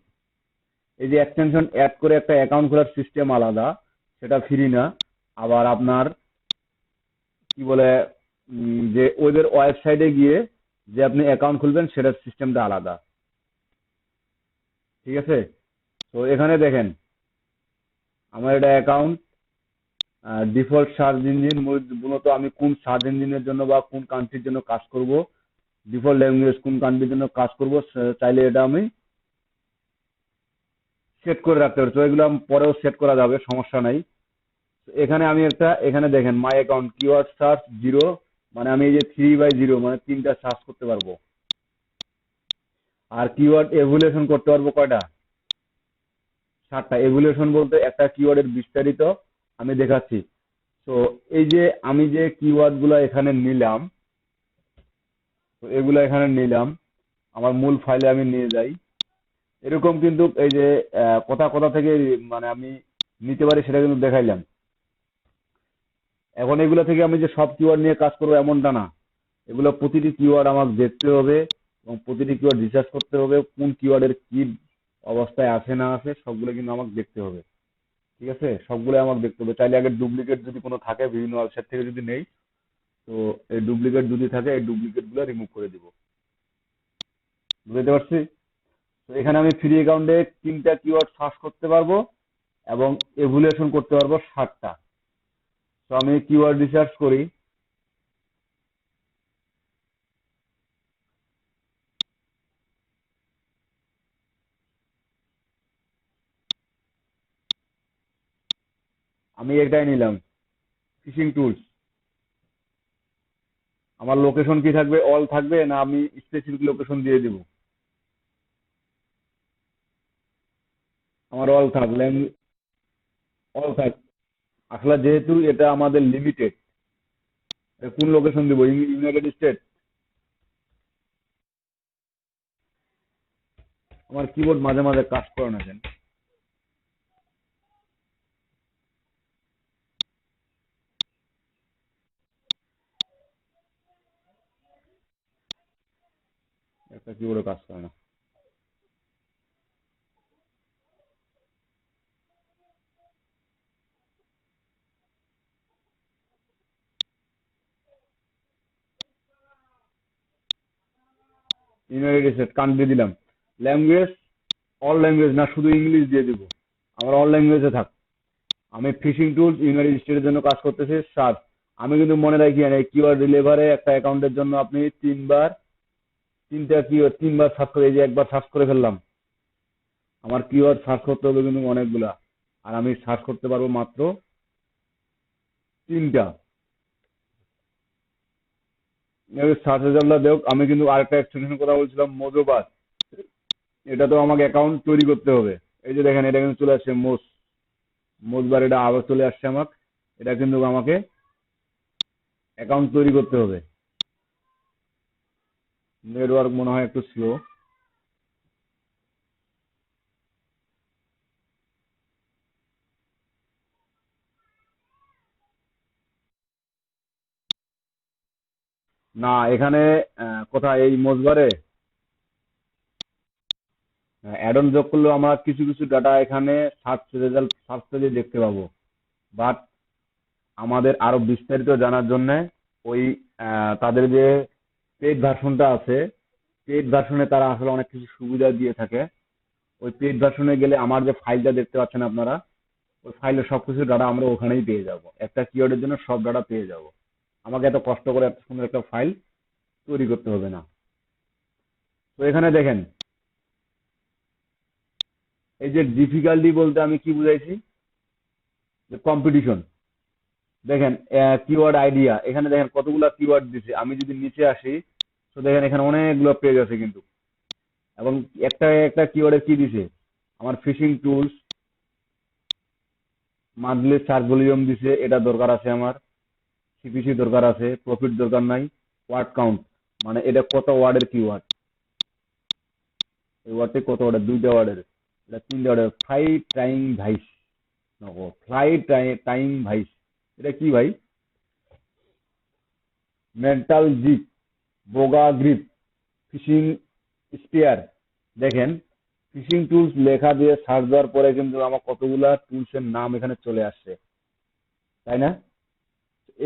এই যে এক্সটেনশন অ্যাড করে একটা অ্যাকাউন্ট খোলার সিস্টেম আলাদা, সেটা ফ্রি না। আবার আপনার কি বলে, যে ওদের ওয়েবসাইটে গিয়ে যে আপনি অ্যাকাউন্ট খুলবেন সেটার সিস্টেমটা আলাদা। ঠিক আছে? তো এখানে দেখেন, আমার এটা অ্যাকাউন্ট, ডিফল্ট সার্চ ইঞ্জিন, মূলত আমি কোন সার্চ ইঞ্জিনের জন্য বা কোন কান্ট্রির জন্য কাজ করব, ডিফল্ট ল্যাঙ্গুয়েজ কোন কান্ট্রির জন্য কাজ করব, চাইলে এটা আমি সেট করে রাখতে পারি। তো এগুলো পরেও সেট করা যাবে, সমস্যা নাই। এখানে আমি একটা, এখানে দেখেন মাই অ্যাকাউন্ট কিওয়ার্ড সার্চ 0, মানে আমি এই যে 3/0 মানে 3টা সার্চ করতে পারবো। আর কিওয়ার্ড এভুলেশন করতে পারবো কয়টা? 7টা। এভুলেশন বলতে একটা কিওয়ার্ডের বিস্তারিত আমি দেখাচ্ছি। তো এই যে আমি যে কিওয়ার্ড গুলা এখানে নিলাম, তো এগুলো এখানে নিলাম, আমার মূল ফাইলে আমি নিয়ে যাই। এরকম কিন্তু এই যে কথা কথা থেকে মানে আমি নিতে পারি, সেটা কিন্তু দেখাইলাম। এখন এগুলো থেকে আমি যে সব কিওয়ার্ড নিয়ে কাজ করবো এমনটা না। এগুলো প্রতিটি কিওয়ার্ড আমাকে দেখতে হবে এবং প্রতিটি কিওয়ার্ড রিসার্চ করতে হবে, কোন কিওয়ার্ডের কি অবস্থায় আছে না আছে সবগুলো কিন্তু আমাকে দেখতে হবে। ঠিক আছে? সবগুলো আমাকে দেখতে হবে। চাইলে আগে ডুপ্লিকেট যদি কোনো থাকে বিভিন্ন ওয়েবসাইট থেকে যদি নেই, তো এই ডুপ্লিকেট যদি থাকে এই ডুপ্লিকেট গুলো রিমুভ করে দিব। বুঝতে পারছি? তো এখানে আমি ফ্রি অ্যাকাউন্টে 3টা কিওয়ার্ড সার্চ করতে পারবো এবং এভুলেশন করতে পারবো 7টা। তো আমি কিওয়ার্ড রিসার্চ করি। আমি এটাই নিলাম, ফিশিং টুলস। আমার লোকেশন কি থাকবে, অল থাকবে, না আমি স্পেসিফিক লোকেশন দিয়ে দিব? আমার অল থাক, অল থাক। আসলে যেহেতু এটা আমাদের লিমিটেড, কোন লোকেশন দিব? United state? আমার কিবোর্ড মাঝে মাঝে কাজ করে না কেন? একটা কিবোর্ডে কাজ করে না। ইউনাইটেড স্টেট কান্ট্রি দিলাম। ল্যাঙ্গুয়েজ, অল ল্যাঙ্গুয়েজ না, শুধু ইংলিশ দিয়ে দিব? আমার অল ল্যাঙ্গুয়েজে থাক। আমি ফিশিং টুলস ইউনাইটেড স্টেটের জন্য কাজ করতেছি, সার্চ। আমি কিন্তু মনে রাখি এই কিওয়ার্ড রিলেভারে একটা অ্যাকাউন্টের জন্য আপনি 3টা কিওয়ার্ড 3বার সার্চ করে, এই যে একবার সার্চ করে ফেললাম। আমার কিওয়ার্ড সার্চ করতে হবে কিন্তু অনেকগুলা, আর আমি সার্চ করতে পারবো মাত্র 3টা। সার্চ রেজাল্টটা দেখ। আমি কিন্তু আরেকটা এক্সটেনশন কথা বলছিলাম, মোজোবাস। এটা তো আমাকে অ্যাকাউন্ট তৈরি করতে হবে। এই যে দেখেন, এটা কিন্তু চলে আসছে মোজবার, এটা আবার চলে আসছে আমার। এটা কিন্তু আমাকে অ্যাকাউন্ট তৈরি করতে হবে। নেটওয়ার্ক মনে হয় একটু স্লো। না, এখানে কোথায় এই মোজবারে অ্যাড অন যোগ করলেও আমরা কিছু কিছু ডাটা এখানে সার্চ রেজাল্ট সার্চ পেজে দেখতে পাবো। বাট আমাদের আরো বিস্তারিত জানার জন্য ওই তাদের যে পেড ভার্সনটা আছে, পেড ভার্সনে তারা আসলে অনেক কিছু সুবিধা দিয়ে থাকে। ওই পেড ভার্সনে গেলে আমার যে ফাইলটা দেখতে পাচ্ছেন আপনারা, ওই ফাইলে সবকিছু ডাটা আমরা ওখানেই পেয়ে যাব। একটা কিওয়ার্ডের জন্য সব ডাটা পেয়ে যাব। আমাকে এত কষ্ট করে এত সুন্দর একটা ফাইল তৈরি করতে হবে না। তো এখানে দেখেন, এই যে ডিফিকাল্টি বলতে আমি কি বুঝাইছি, যে কম্পিটিশন। দেখেন কিওয়ার্ড আইডিয়া, এখানে দেখেন কতগুলা কিওয়ার্ড দিছে। আমি যদি নিচে আসি, তো দেখেন এখানে অনেকগুলো পেজ আছে কিন্তু। এবং একটা একটা কিওয়ার্ডের কি দিছে, আমার fishing tools, monthly search volume দিছে, এটা দরকার আছে আমার। সিপিসি দরকার আছে, প্রফিট দরকার নাই। ওয়ার্ড কাউন্ট, মানে এটা কত ওয়ার্ডের কিওয়ার্ড, এই ওয়ার্ডটি কত ওয়ার্ডের, দুইটা ওয়ার্ডের, এটা তিনটা ওয়ার্ডের। Fly time vise, fly time vise, এটা কি ভাই? Mental zip, Boga grip, fishing spear. দেখেন, ফিশিং টুলস লেখা দিয়ে সার্চ দেওয়ার পরে কিন্তু আমার কতগুলা টুলসের নাম এখানে চলে আসছে, তাই না?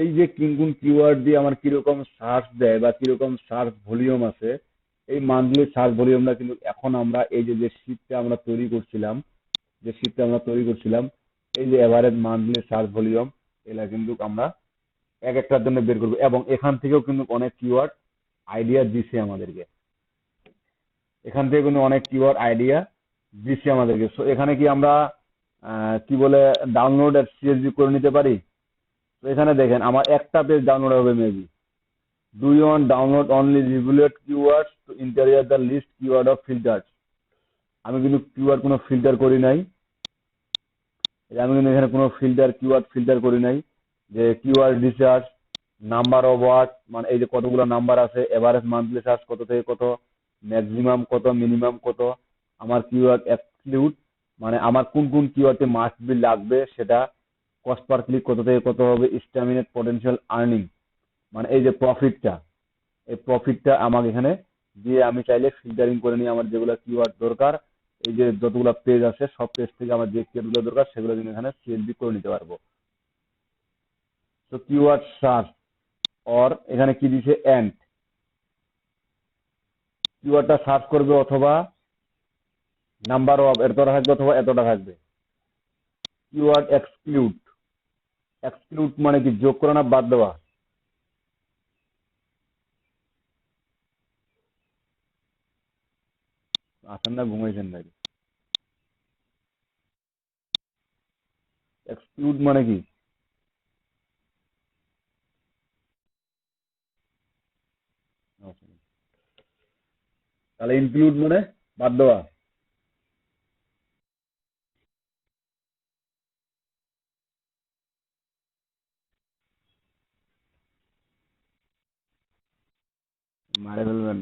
এই যে কোন কোন কিওয়ার্ড দিয়ে আমার কিরকম সার্চ দেয় বা কিরকম সার্চ ভলিউম আছে, এই মান্থলি সার্চ ভলিউমটা কিন্তু এখন আমরা এই যে যে শীটটা আমরা তৈরি করছিলাম, এই যে এভারেজ মান্থলি সার্চ ভলিউম, এটা কিন্তু আমরা এক একটার জন্য বের করবো। এবং এখান থেকেও কিন্তু অনেক কিওয়ার্ড আইডিয়া দিছে আমাদেরকে, সো এখানে কি আমরা কি বলে ডাউনলোড সিএসভি করে নিতে পারি। তো এখানে দেখেন আমার একটা পেজ ডাউনলোড হবে maybe. Do you want download only revealed keywords to interior the list keyword of filters. আমি কিন্তু কিওয়ার্ড কোনো ফিল্টার করি নাই। আমি কিন্তু এখানে কোনো কিওয়ার্ড ফিল্টার করি নাই। যে keyword research, number of word, মানে এই যে কতগুলো নাম্বার আছে, এভারেজ মান্থলি সার্চ কত থেকে কত, ম্যাক্সিমাম কত, মিনিমাম কত, আমার কিওয়ার্ড এক্সক্লুড, মানে আমার কোন কোন কিওয়ার্ডে মাস্ট বি লাগবে সেটা, কস্ট পার ক্লিক কত থেকে কত হবে, স্ট্যামিনেট পটেনশিয়াল আর্নিং, মানে এই যে প্রফিটটা, এই প্রফিটটা আমাকে এখানে দিয়ে আমি চাইলে ফিল্টারিং করে নিই আমার যেগুলো কিওয়ার্ড দরকার। এই যে যতগুলো পেজ আছে সব পেজ থেকে আমার যে কিওয়ার্ডগুলো দরকার সেগুলো কিন্তু এখানে সিএলবি করে নিতে পারবো। তো কিওয়ার্ড সার্চ, অর এখানে কি দিছে এন্ড, কিওয়ার্ডটা সার্চ করবে অথবা নাম্বার অফ এতটা থাকবে অথবা এতটা থাকবে। কিওয়ার্ড এক্সক্লুড, এক্সক্লুড মানে কি যোগ করা না বাদ দেওয়া। আসেন না, ঘুমাইছেন নাকি? এক্সক্লুড মানে কি? তাহলে ইনক্লুড মানে বাদ দেওয়া। মারে ফেলবেন।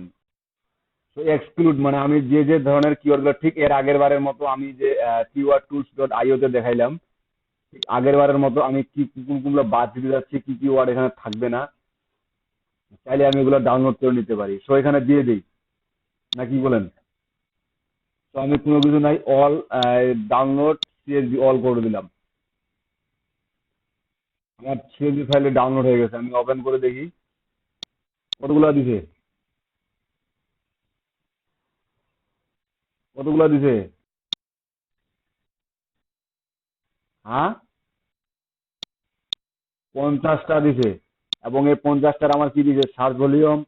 তো এক্সক্লুড মানে আমি যে যে ধরনের কিওয়ার্ডগুলো, ঠিক এর আগের বারের মতো আমি যে কিওয়ার্ড টুলস ডট আইও তে দেখাইলাম, ঠিক আগের বারের মতো আমি কি কোনগুলো বাদ দিতে যাচ্ছি, কি কি ওয়ার্ড এখানে থাকবে না, চাইলে আমি এগুলো ডাউনলোড করে নিতে পারি। সো এখানে দিয়ে দিই, না কি বলেন? তো আমি কোনো কিছু নাই, অল ডাউনলোড সিএসভি অল করে দিলাম। আমার সিএসভি ফাইলে ডাউনলোড হয়ে গেছে। আমি ওপেন করে দেখি কতগুলো দিছে, কতগুলো দিছে। হ্যাঁ, 50টা দিছে। এবং এই 50টার আমার কি দিছে, সার্চ ভলিউম,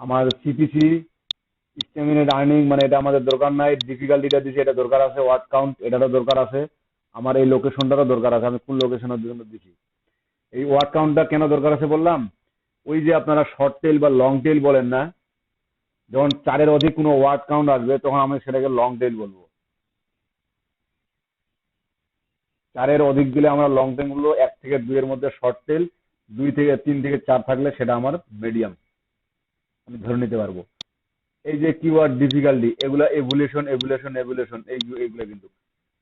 আমার সিপিসি, স্টেমিনেট আর্নিং, মানে এটা আমাদের দরকার নাই। ডিফিকাল্টিটা দিছে, এটা দরকার আছে। ওয়ার্ড কাউন্ট, এটারও দরকার আছে। আমার এই লোকেশনটারও দরকার আছে, আমি কোন লোকেশনের জন্য দিছি। এই ওয়ার্ড কাউন্টটা কেন দরকার আছে বললাম, ওই যে আপনারা শর্ট টেল বা লং টেল বলেন না, যখন 4-এর অধিক কোনো ওয়ার্ড কাউন্ট আসবে তখন আমি সেটাকে লং টেল বলবো। 4-এর অধিক দিলে আমরা লং টেল বলবো, 1 থেকে 2 এর মধ্যে শর্ট টেল, 2 থেকে 3 থেকে 4 থাকলে সেটা আমার মিডিয়াম, আমি ধরে নিতে পারবো। এই যে কিওয়ার্ড ডিফিকাল্টি, এগুলা এভুলেশন এভুলেশন এভুলেশন এইগুলা কিন্তু,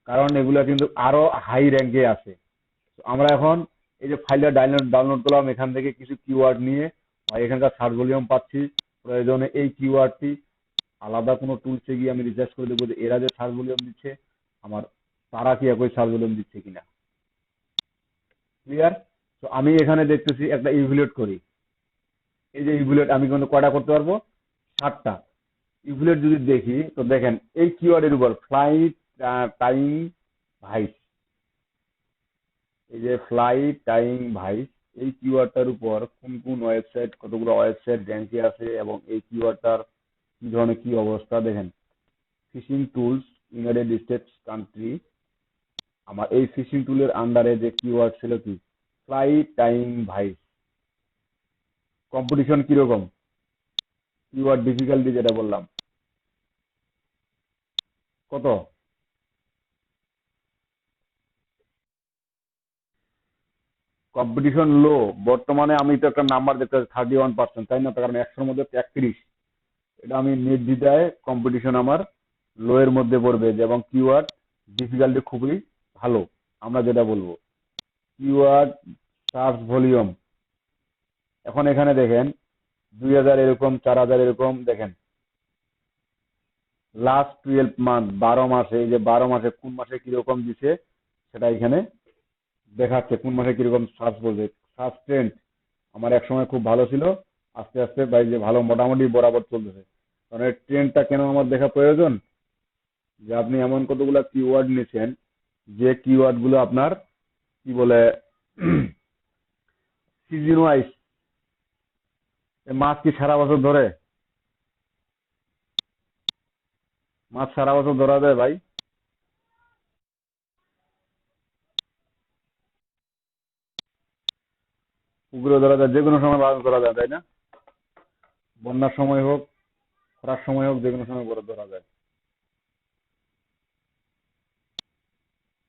কারণ এগুলা কিন্তু আরো হাই র্যাঙ্কে আছে। তো আমরা এখন এই যে ফাইলটা ডাউনলোড করলাম, এখান থেকে কিছু কিওয়ার্ড নিয়ে এখানকার সার্চ ভলিউম পাচ্ছি, প্রয়োজনে এই কিওয়ার্ডটি আলাদা কোনো টুলসে গিয়ে আমি রিসার্চ করে দেবো যে এরা যে সার্চ ভলিউম দিচ্ছে আমার, তারা কি একই সার্চ ভলিউম দিচ্ছে কিনা। ক্লিয়ার? তো আমি এখানে দেখতেছি একটা ইভ্যালুয়েট করি। এই যে ইভ্যালুয়েট আমি কিন্তু কয়টা করতে পারবো, 7টা। ইভ্যালুয়েট যদি দেখি তো দেখেন এই কিওয়ার্ডের উপর ফ্লাইট টাইম ভাইস, এই যে ফ্লাইট টাইম ভাইস, এই কিওয়ার্ডটার উপর কোন কোন ওয়েবসাইট, কতগুলো ওয়েবসাইট র্যাঙ্কে আছে এবং এই কিওয়ার্ডটার কি ধরনের কি অবস্থা দেখেন। Fishing tools United States country, আমার এই ফিশিং টুলের আন্ডারে যে কিওয়ার্ড ছিল কি, ফ্লাইট টাইম ভাইস। কম্পিটিশন কিরকম, কিওয়ার্ড ডিফিকাল্টি যেটা বললাম, কত? Competition low. বর্তমানে আমি তো একটা নাম্বার দেখতে পাচ্ছি 31%, তাই না? তার কারণ 100-র মধ্যে 33। এটা আমি নির্দ্বিধায় কম্পিটিশন আমার লো এর মধ্যে পড়বে, এবং কিওয়ার্ড ডিফিকাল্টি খুবই ভালো, আমরা যেটা বলবো। কিওয়ার্ড সার্চ ভলিউম, এখন এখানে দেখেন 2000 এরকম, 4000 এরকম, দেখেন লাস্ট 12 মান্থ, 12 মাসে, এই যে 12 মাসে কোন মাসে কিরকম দিছে সেটা এখানে দেখাচ্ছে, কোন মাসে কিরকম সার্চ বলছে। সার্চ ট্রেন্ড আমার এক সময় খুব ভালো ছিল, আস্তে আস্তে বাই যে ভালো মোটামুটি বরাবর চলতেছে। কারণ এই ট্রেন্ডটা কেন আমার দেখা প্রয়োজন, যে আপনি এমন কতগুলো কিওয়ার্ড নিছেন যে কিওয়ার্ড গুলো আপনার কি বলে সিজন ওয়াইজ। মাছ কি সারা বছর ধরে? মাছ সারা বছর ধরা যায় ভাই? পুকুরে ধরা যায়, যে কোনো সময় মাছ ধরা যায়, তাই না? বন্যার সময় হোক, খরার সময় হোক, যে কোনো সময় বড় ধরা যায়,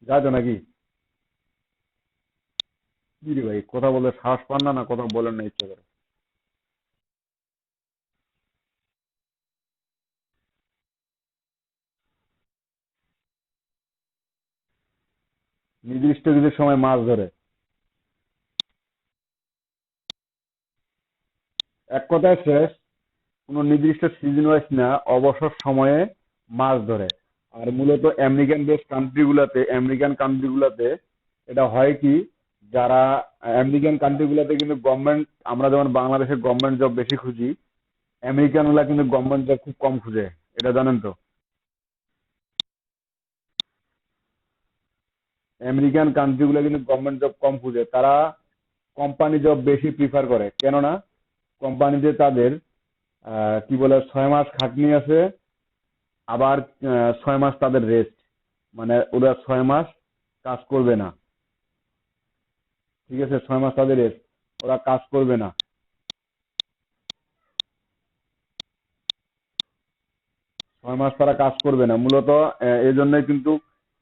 যায় তো নাকি? কি রে ভাই, কথা বলে সাহস পান না, না কথা বলেন না ইচ্ছা করে? নির্দিষ্ট কিছু সময় মাছ ধরে, এক কথায় শেষ, কোনো নির্দিষ্ট সিজন ওয়াইজ না, অবসর সময়ে মাছ ধরে। আর মূলত আমেরিকান বেস কান্ট্রিগুলোতে, আমেরিকান কান্ট্রিগুলোতে এটা হয় কি, যারা আমেরিকান কান্ট্রিগুলোতে কিন্তু গভর্নমেন্ট, আমরা যেমন বাংলাদেশে গভর্নমেন্ট জব বেশি খুঁজি, আমেরিকানগুলা কিন্তু গভর্নমেন্ট জব খুব কম খুঁজে, এটা জানেন তো? আমেরিকান কান্ট্রিগুলো কিন্তু গভর্নমেন্ট জব কম খুঁজে, তারা কোম্পানি জব বেশি প্রিফার করে। কেননা কোম্পানিতে তাদের কি বলে 6 মাস খাটনি আছে, আবার 6 মাস তাদের রেস্ট, মানে ওরা 6 মাস কাজ করবে না। ঠিক আছে, 6 মাস তাদের রেস্ট, ওরা কাজ করবে না। 6 মাস তারা কাজ করবে না মূলত। এই জন্যই কিন্তু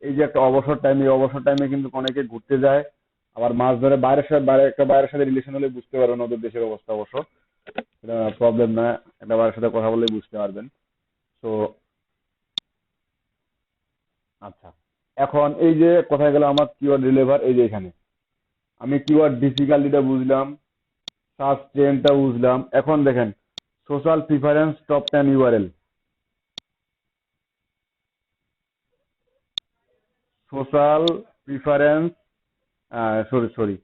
এই যে একটা অবসর টাইম, এই অবসর টাইমে কিন্তু অনেকে ঘুরতে যায়, আবার মাছ ধরে। বাইরের সাথে একটা বাইরের সাথে রিলেশন হলে বুঝতে পারবেন ওদের দেশের অবস্থা, অবশ্য এটা প্রবলেম না, একটা বাইরের সাথে কথা বললে বুঝতে পারবেন। তো আচ্ছা, এখন এই যে কোথায় গেল আমার কিওয়ার্ড রিলেভার, এই যে এখানে আমি কিওয়ার্ড ডিফিকাল্টিটা বুঝলাম, সার্চ ট্রেন্ডটা বুঝলাম। এখন দেখেন social preference top 10 URL, social preference, sorry sorry,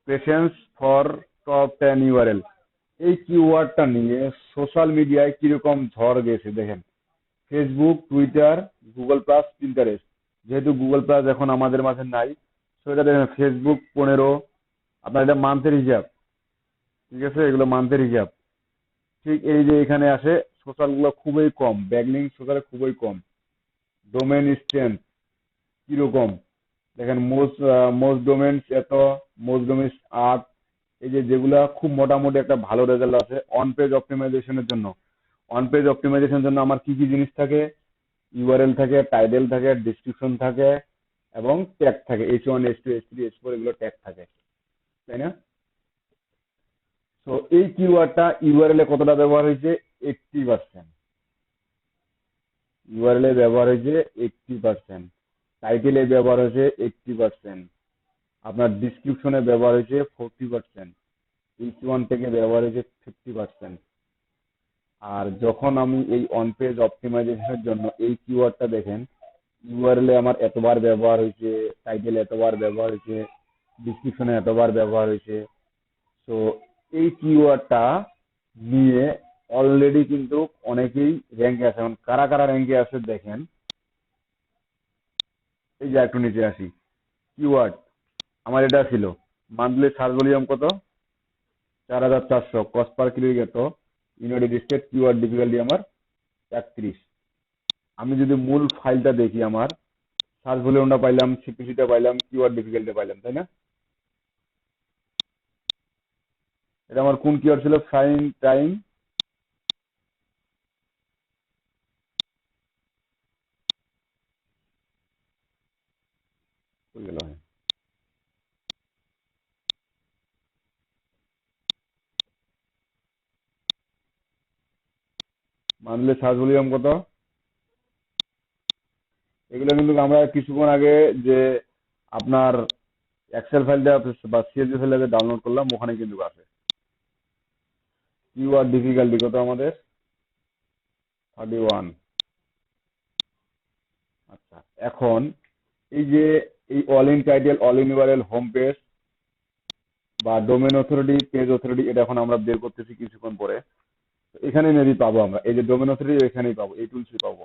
preference for top 10 URL, এই কিওয়ার্ডটা নিয়ে সোশ্যাল মিডিয়ায় কিরকম ঝড় গেছে দেখেন। Facebook, Twitter, Google plus, Pinterest. যেহেতু গুগল প্লাস এখন আমাদের মাঝে নাই, তো এটা দেখেন ফেসবুক 15, আপনার এটা মান্থের হিসাব, ঠিক আছে, এগুলো মান্থের হিসাব। ঠিক এই যে এখানে আসে, সোশ্যাল গুলো খুবই কম, ব্যাকলিং সোশ্যালে খুবই কম। ডোমেন স্ট্রেংথ কিরকম দেখেন, মোস্ট ডোমেন্স এত, মোস্ট ডোমেন্স 8, এই যে যেগুলা খুব মোটামুটি একটা ভালো রেজাল্ট আছে অন পেজ অপটিমাইজেশনের জন্য। অন পেজ অপটিমাইজেশনের জন্য আমার কি কি জিনিস থাকে? ইউআরএল থাকে, টাইটেল থাকে, ডিসক্রিপশন থাকে এবং ট্যাগ থাকে, H1 H2 H3 H4 এগুলো ট্যাগ থাকে, তাই না? তো এই কিওয়ার্ডটা ইউআরএল এ কতটা ব্যবহার হয়েছে? 80%। ইউআরএল এ ব্যবহার হয়েছে 80%, টাইটেলে ব্যবহার হয়েছে 80%, আপনার ডিসক্রিপশনে ব্যবহার হয়েছে 40%, H1 থেকে ব্যবহার হয়েছে 50%। আর যখন আমি এই অন পেজ অপটিমাইজেশনের জন্য এই কিওয়ার্ডটা দেখেন, ইউআরএল এ আমার এতবার ব্যবহার হয়েছে, টাইটেলে এতবার ব্যবহার হয়েছে, ডিসক্রিপশনে এতবার ব্যবহার হয়েছে। তো এই কিওয়ার্ডটা নিয়ে অলরেডি কিন্তু অনেকেই র্যাঙ্কে আছে। এখন কারা কারা র্যাঙ্কে আছে দেখেন, এই যে একটু নিচে আসি, কিওয়ার্ড আমার এটা ছিল মান্থলি সার্চ ভলিউম কত? 4400, কস্ট পার ক্লিক এত, ইউনাইটেড স্টেট, কিওয়ার্ড ডিফিকাল্টি আমার 31। আমি যদি মূল ফাইলটা দেখি, আমার সার্চ ভলিউমটা পাইলাম, সিপিসিটা পাইলাম, কিওয়ার্ড ডিফিকাল্টি পাইলাম, তাই না? এটা আমার কোন কিওয়ার্ড ছিল? ফাইন টাইম হয়ে গেল। মান্থলি সার্চ ভলিউম কত? এগুলো কিন্তু আমরা কিছুক্ষণ আগে যে আপনার এক্সেল ফাইলটা বা সিএসভি ফাইলটা ডাউনলোড করলাম, ওখানে কিন্তু আছে। কিওয়ার্ড ডিফিকাল্টি কত আমাদের? 31। আচ্ছা, এখন এই যে এই all in title, all in URL, home page বা ডোমেন অথরিটি, পেজ অথরিটি, এটা এখন আমরা বের করতেছি কিছুক্ষণ পরে। এখানে মেবি পাবো আমরা, এই যে ডোমেন অথরিটি এখানেই পাবো, এই টুলসই পাবো।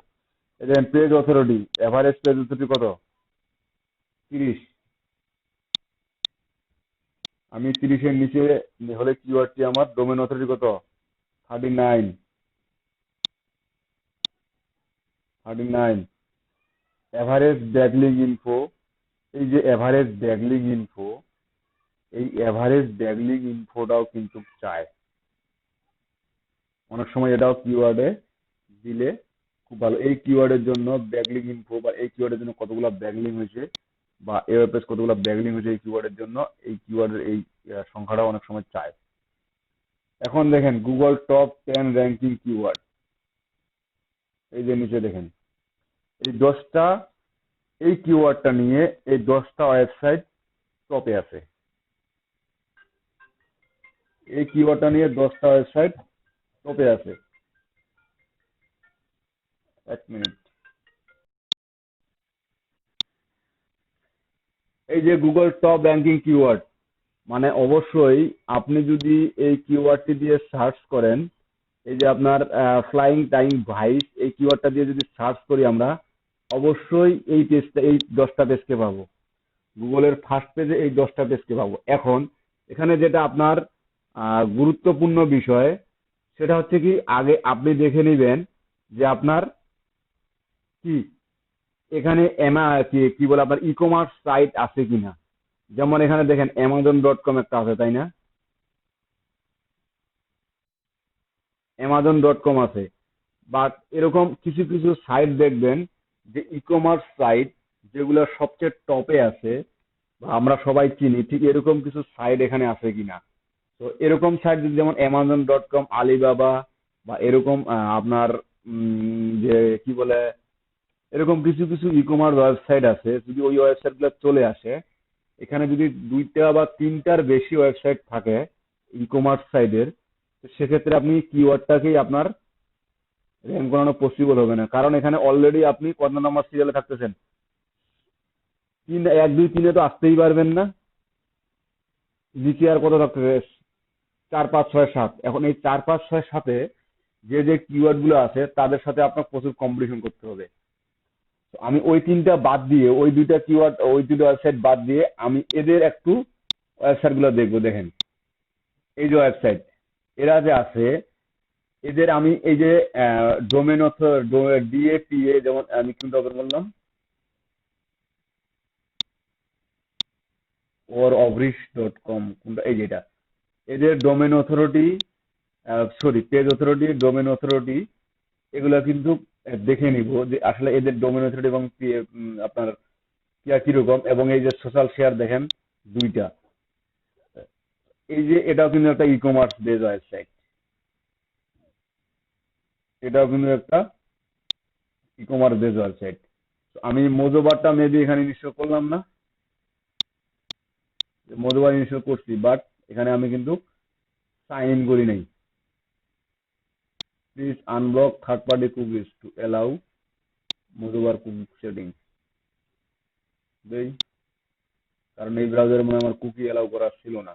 এই যে page authority, average page authority কত? 30। আমি 30-এর নিচে হলে কিওয়ার্ডটি আমার ডোমেন অথরিটি কত? 39। 39। এভারেজ ব্যাকলিং ইনফো, এই যে এভারেজ ব্যাকলিং ইনফো, এই এভারেজ ব্যাকলিং ইনফোটাও কিন্তু চায়। অনেক সময় এটাও কিওয়ার্ডে দিলে খুব ভালো। এই কিওয়ার্ডের জন্য ব্যাকলিং ইনফো বা এই কিওয়ার্ডের জন্য কতগুলো ব্যাকলিং হয়েছে বা এওএপএস কতগুলো ব্যাকলিং হয়েছে এই কিওয়ার্ডের জন্য, এই কিওয়ার্ডের এই সংখ্যাটা অনেক সময় চায়। এখন দেখেন গুগল টপ 10 র্যাঙ্কিং কিওয়ার্ড, এই যে নিচে দেখেন এই 10টা, এই কিওয়ার্ডটা নিয়ে এই 10টা ওয়েবসাইট টপে আছে। এই কিওয়ার্ডটা নিয়ে 10টা ওয়েবসাইট টপে আছে। এক মিনিট, এই যে গুগল টপ র্যাঙ্কিং কিওয়ার্ড, মানে অবশ্যই আপনি যদি এই কিওয়ার্ডটি দিয়ে সার্চ করেন, এই যে আপনার ফ্লাইং টাইম ভাইস, এই কিওয়ার্ডটা দিয়ে যদি সার্চ করি আমরা, অবশ্যই এই পেজটা, এই 10টা পেজকে পাবো। গুগলের ফার্স্ট পেজে এই 10টা পেজকে পাবো। এখন এখানে যেটা আপনার গুরুত্বপূর্ণ বিষয়, সেটা হচ্ছে কি, আগে আপনি দেখে নেবেন যে আপনার কি এখানে কি বলে আপনার ই কমার্স সাইট আছে কিনা। যেমন এখানে দেখেন Amazon.com একটা আছে, তাই না? Amazon.com আছে, বাট এরকম কিছু কিছু সাইট দেখবেন যে ই কমার্স সাইট যেগুলো সবচেয়ে টপে আছে বা আমরা সবাই চিনি, ঠিক এরকম কিছু সাইট এখানে আছে কিনা। তো এরকম সাইট যদি, যেমন Amazon.com, আলিবাবা বা এরকম আপনার যে কি বলে, এরকম কিছু কিছু ই কমার্স ওয়েবসাইট আছে, যদি ওই ওয়েবসাইট গুলো চলে আসে, এখানে যদি 2টা বা 3টার বেশি ওয়েবসাইট থাকে ই কমার্স সাইটের, সেক্ষেত্রে আপনি কিওয়ার্ডটাকেই আপনার র্যাঙ্ক করানো পসিবল হবে না। কারণ এখানে অলরেডি আপনি কত নাম্বার সিরিয়ালে থাকতেছেন? 1 2 3-এ তো আসতেই পারবেন না। নিচে আর কত থাকতেছে? 4 5 6 7। এখন এই 4 5 6 7-এ যে যে কিওয়ার্ড গুলো আছে তাদের সাথে আপনার প্রচুর কম্পিটিশন করতে হবে। তো আমি ওই 3টা বাদ দিয়ে, ওই 2টা কিওয়ার্ড, ওই 2টা ওয়েবসাইট বাদ দিয়ে আমি এদের একটু ওয়েবসাইট গুলো দেখবো। দেখেন এই যে ওয়েবসাইট, এরা যে আছে, এদের আমি এই যে ডোমেন ডিএপিএ, যেমন আমি কোনটা ওপেন করলাম, ওর অভরিশ.com, কোনটা, এই যেটা, এদের domain authority, sorry page authority, domain authority, এগুলা কিন্তু দেখে নিব যে আসলে এদের ডোমেন অথরিটি এবং আপনার কিরকম, এবং এই যে সোশ্যাল শেয়ার দেখেন দুইটা, এই যে এটাও কিন্তু একটা ই কমার্স বেজ ওয়েবসাইট, এটাও কিন্তু একটা ই কমার্স বেজ ওয়েবসাইট। আমি মোজোবারটা মেবি এখানে ইনস্টল করলাম না, মোজোবার ইনস্টল করছি, বাট এখানে আমি কিন্তু সাইন ইন করি নাই। Please unblock third party cookies to allow MozBar cookie setting দেই, কারণ এই ব্রাউজারে মনে হয় আমার কুকি অ্যালাউ করা ছিল না।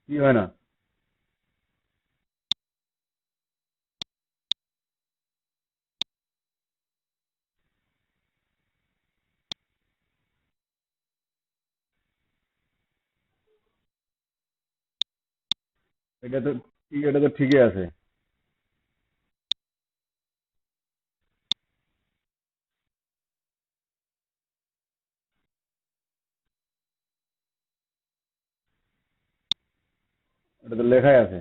কি হয় না? এটা তো এটা তো ঠিকই আছে। এটা তো লেখাই আছে।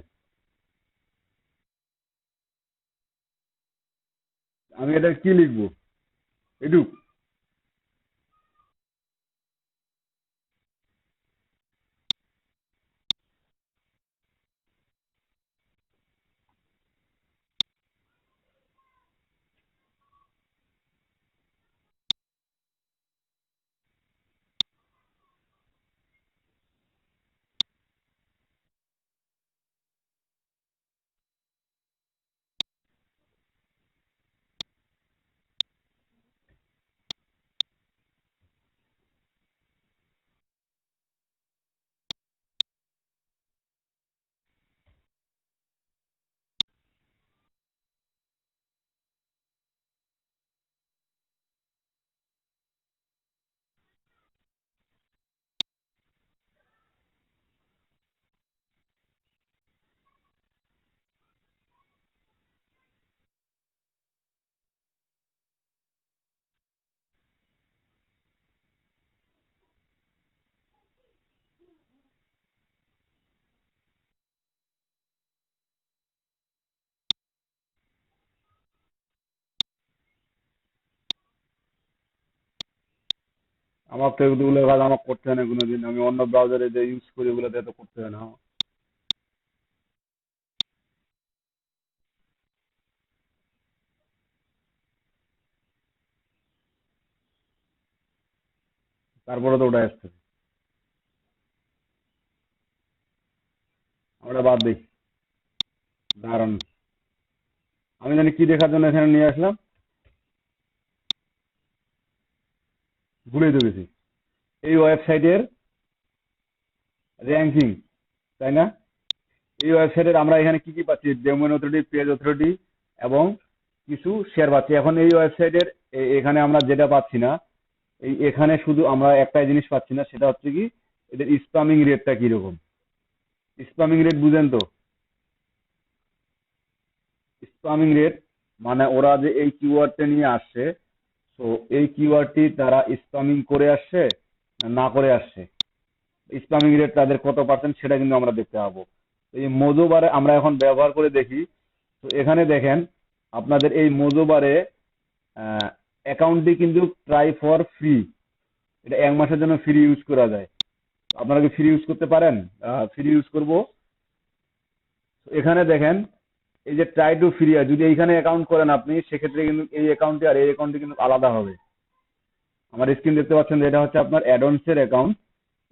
আমি এটা কি লিখবো? এটুক? আমার তো এগুলো কাজ আমার করতে হয় না কোনোদিন, আমি অন্য ব্রাউজারে যে ইউজ করি ওগুলোতে তো করতে হয় না আমার। তারপরে তো ওটা আসছে। আমরা বাদ দিই, দাঁড়ান। আমি জানি কি দেখার জন্য এখানে নিয়ে আসলাম, ভুলেই তো গেছি। এই ওয়েবসাইটের র্যাঙ্কিং, তাই না? এই ওয়েবসাইটের আমরা এখানে কি কি পাচ্ছি? ডোমেইন অথরিটি, পেজ অথরিটি এবং কিছু শেয়ার পাচ্ছি। এখন এই ওয়েবসাইটের এখানে আমরা যেটা পাচ্ছি না, এখানে শুধু আমরা একটাই জিনিস পাচ্ছি না, সেটা হচ্ছে কি এদের স্প্যামিং রেটটা কিরকম। স্প্যামিং রেট বুঝেন তো? স্প্যামিং রেট মানে ওরা যে এই কিওয়ার্ডটা নিয়ে আসছে, তো এই কিওয়ার্ডটি তারা স্প্যামিং করে আসছে না না করে আসছে, স্প্যামিং রেট তাদের কত পার্সেন্ট সেটা কিন্তু আমরা দেখতে পাবো। এই মোজোবারে আমরা এখন ব্যবহার করে দেখি। তো এখানে দেখেন আপনাদের এই মোজোবারে অ্যাকাউন্টটি কিন্তু ট্রাই ফর ফ্রি, এটা 1 মাসের জন্য ফ্রি ইউজ করা যায়। আপনারা কি ফ্রি ইউজ করতে পারেন? ফ্রি ইউজ করব। এখানে দেখেন এই যে ট্রাই টু ফ্রি, যদি এইখানে অ্যাকাউন্ট করেন আপনি, সেক্ষেত্রে কিন্তু এই অ্যাকাউন্টটি আর এই অ্যাকাউন্টটি কিন্তু আলাদা হবে। আমার স্ক্রিন দেখতে পাচ্ছেন যে এটা হচ্ছে আপনার অ্যাডন্সের অ্যাকাউন্ট।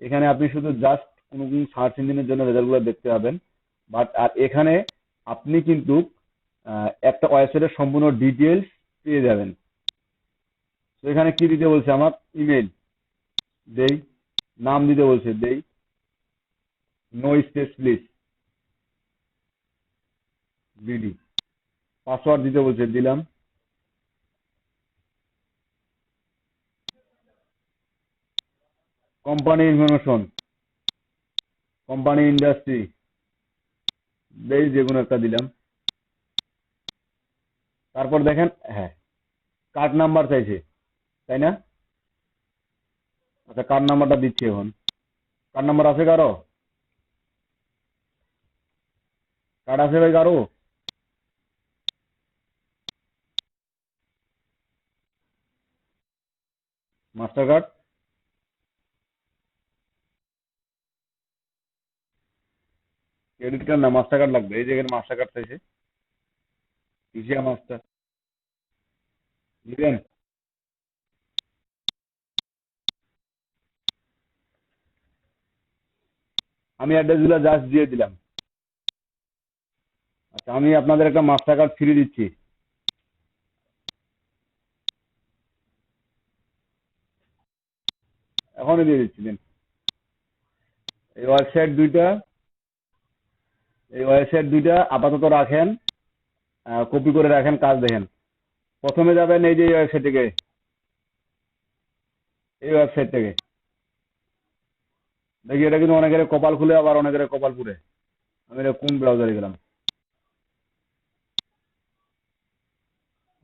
এখানে আপনি শুধু জাস্ট কোনো সার্চ ইঞ্জিনের জন্য রেজাল্টগুলো দেখতে পাবেন। বাট আর এখানে আপনি কিন্তু একটা ওয়েবসাইটের সম্পূর্ণ ডিটেলস পেয়ে যাবেন। তো এখানে কি দিতে বলছে? আমার ইমেল দেই, নাম দিতে বলছে দেই, no space please, BD, password দিতে বলছে দিলাম, কোম্পানি ইনফরমেশন, কোম্পানি ইন্ডাস্ট্রি দেই, যে কোনো একটা দিলাম। তারপর দেখেন, হ্যাঁ, কার্ড নাম্বার চাইছে, তাই না? আচ্ছা, কার্ড নাম্বারটা দিচ্ছি এখন। কার্ড নাম্বার আছে কারো? কার্ড আছে ভাই কারো? Master card? ক্রেডিট কার্ড না, মাস্টার কার্ড লাগবে। এই যে এখানে মাস্টার কার্ড চাইছে, ইসিয়া মাস্টার দিবেন। আমি অ্যাড্রেসগুলো জাস্ট দিয়ে দিলাম। আচ্ছা, আমি আপনাদের একটা মাস্টার কার্ড ফ্রি দিচ্ছি। এখনই দিয়ে দিচ্ছি, দিন। এই ওয়েবসাইট দুইটা এই ওয়েবসাইট দুইটা আপাতত রাখেন, কপি করে রাখেন, কাজ দেখেন। প্রথমে যাবেন এই যে এই ওয়েবসাইট থেকে, এই ওয়েবসাইট থেকে। দেখি, এটা কিন্তু অনেকের কপাল খুলে, আবার অনেকের কপাল পুড়ে। আমি এটা কোন ব্রাউজারে গেলাম?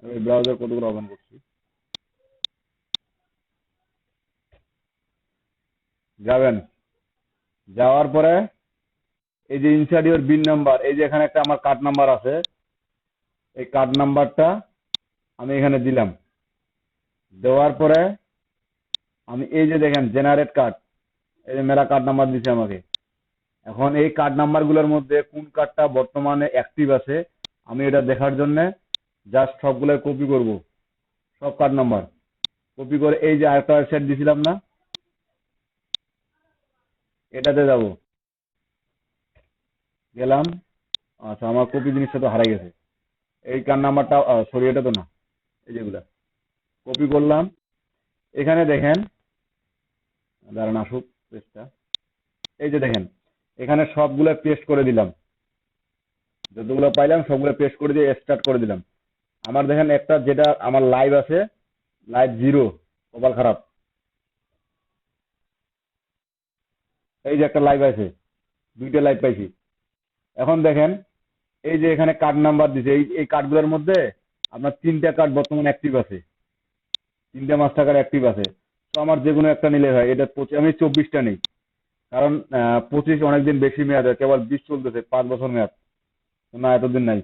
আমি ব্রাউজার কতগুলো ওপেন করছি। যাবেন, যাওয়ার পরে এই যে ইনসার্ট ইউর বিন নাম্বার, এই যে এখানে একটা আমার কার্ড নাম্বার আছে, এই কার্ড নাম্বারটা আমি এখানে দিলাম। দেওয়ার পরে আমি এই যে দেখেন জেনারেট কার্ড, এই যে মেলা কার্ড নাম্বার দিছে আমাকে। এখন এই কার্ড নাম্বারগুলোর মধ্যে কোন কার্ডটা বর্তমানে অ্যাক্টিভ আছে আমি এটা দেখার জন্য জাস্ট সবগুলো কপি করব, সব কার্ড নাম্বার কপি করে এই যে আরেকটা ওয়েবসাইট দিছিলাম না, এটাতে যাব। গেলাম। আচ্ছা, আমার কপি জিনিসটা তো হারাই গেছে। এই কার্ড নাম্বারটা, সরি, এটা তো না, এই যেগুলা কপি করলাম। এখানে দেখেন, দাঁড়ান আসুক পেজটা। এই যে দেখেন, এখানে সবগুলো পেস্ট করে দিলাম, যতগুলো পাইলাম সবগুলো পেস্ট করে দিয়ে স্টার্ট করে দিলাম। আমার দেখেন একটা যেটা আমার লাইভ আছে, লাইভ জিরো, কপাল খারাপ। এই যে একটা লাইভ আছে, দুইটা লাইভ পাইছি। এখন দেখেন, এই যে এখানে কার্ড নাম্বার দিছে, এই কার্ডগুলোর মধ্যে আপনার তিনটা কার্ড বর্তমানে অ্যাক্টিভ আছে, তিনটা মাস্টার কার্ড অ্যাক্টিভ আছে। তো আমার যে কোনো একটা নিলে হয়। এটা আমি 24টা নেই, কারণ 25 অনেকদিন বেশি মেয়াদ হয়, কেবল 20 চলতেছে, 5 বছর মেয়াদ। তো না, এতদিন নাই।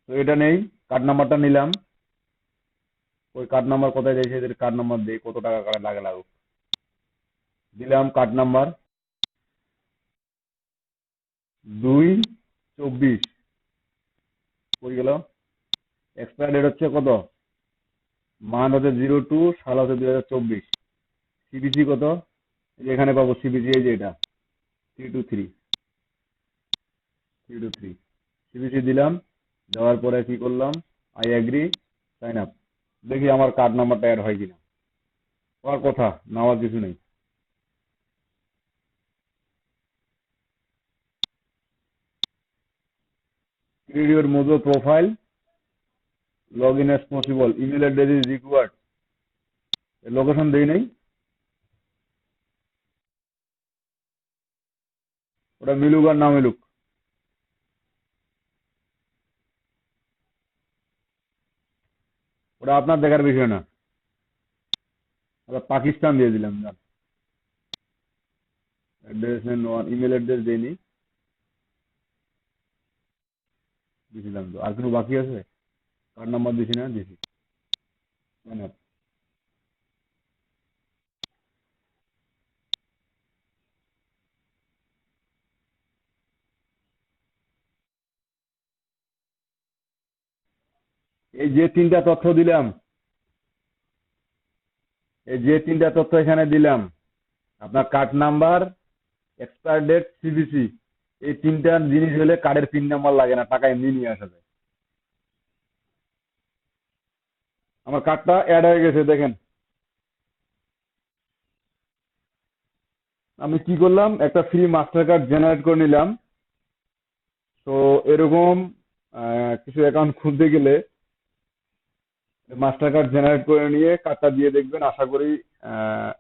তো এটা নেই, কার্ড নাম্বারটা নিলাম। ওই কার্ড নাম্বার কোথায় যাইছে, এদের কার্ড নাম্বার দিই, কত টাকা কার্ড লাগে লাগুক। দিলাম কার্ড নাম্বার 2/24, কই গেল? এক্সপায়ার ডেট হচ্ছে কত? মান হচ্ছে 02, সাল হচ্ছে 2024। সিবিসি কত? এই যে এখানে পাবো সিবিসি, এই যে এটা 323 সিবিসি দিলাম। দেওয়ার পরে কি করলাম, আই এগ্রি, সাইন আপ। দেখি আমার কার্ড নাম্বারটা অ্যাড হয় কিনা। হওয়ার কথা, না হওয়ার কিছু নেই। Create your Mojo profile, log in as possible, email address is required. Location দেই নাই, ওটা মিলুক আর না মিলুক, ওটা আপনার দেখার বিষয় না। ওটা পাকিস্তান দিয়ে দিলাম, অ্যাড্রেস নেন, ইমেল অ্যাড্রেস দেয়নি, দিয়েছিলাম তো। আর কোনো বাকি আছে? কার্ড নাম্বার দিছি না? দিছি। মানে এই যে তিনটা তথ্য দিলাম, এই যে তিনটা তথ্য এখানে দিলাম, আপনার কার্ড নাম্বার, এক্সপায়ার ডেট, সিবিসি, এই তিনটা জিনিস হলে কার্ডের পিন নাম্বার লাগে না, টাকা এমনি নিয়ে আসা যায়। আমার কার্ডটা অ্যাড হয়ে গেছে, দেখেন। আমি কি করলাম, একটা ফ্রি মাস্টার কার্ড জেনারেট করে নিলাম। তো এরকম কিছু অ্যাকাউন্ট খুলতে গেলে মাস্টার কার্ড জেনারেট করে নিয়ে কার্ডটা দিয়ে দেখবেন, আশা করি আহ,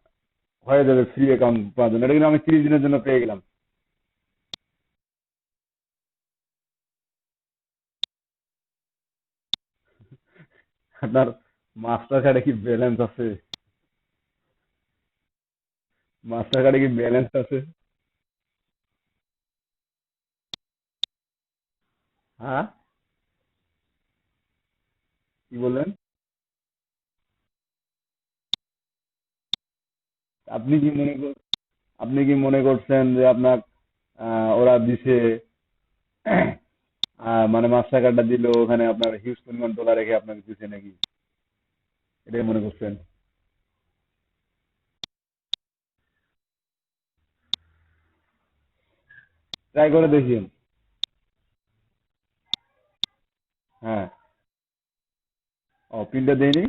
হয়ে যাবে ফ্রি অ্যাকাউন্ট পাওয়ার জন্য। এটা কিন্তু আমি 30 দিনের জন্য পেয়ে গেলাম। আপনার মাস্টার কার্ডে কি ব্যালেন্স আছে? মাস্টার কার্ডে কি ব্যালেন্স আছে? হ্যাঁ, কি বললেন? আপনি কি মনে কর আপনি কি মনে করছেন যে আপনার ওরা দিছে মানে মাস্টার কার্ডটা দিল ওখানে আপনার হিউজ পরিমাণ ডলার রেখে আপনাকে দিছে নাকি? এটাই মনে করছেন? ট্রাই করে দেখিয়েন। হ্যাঁ। ও, পিনটা দেয়নি?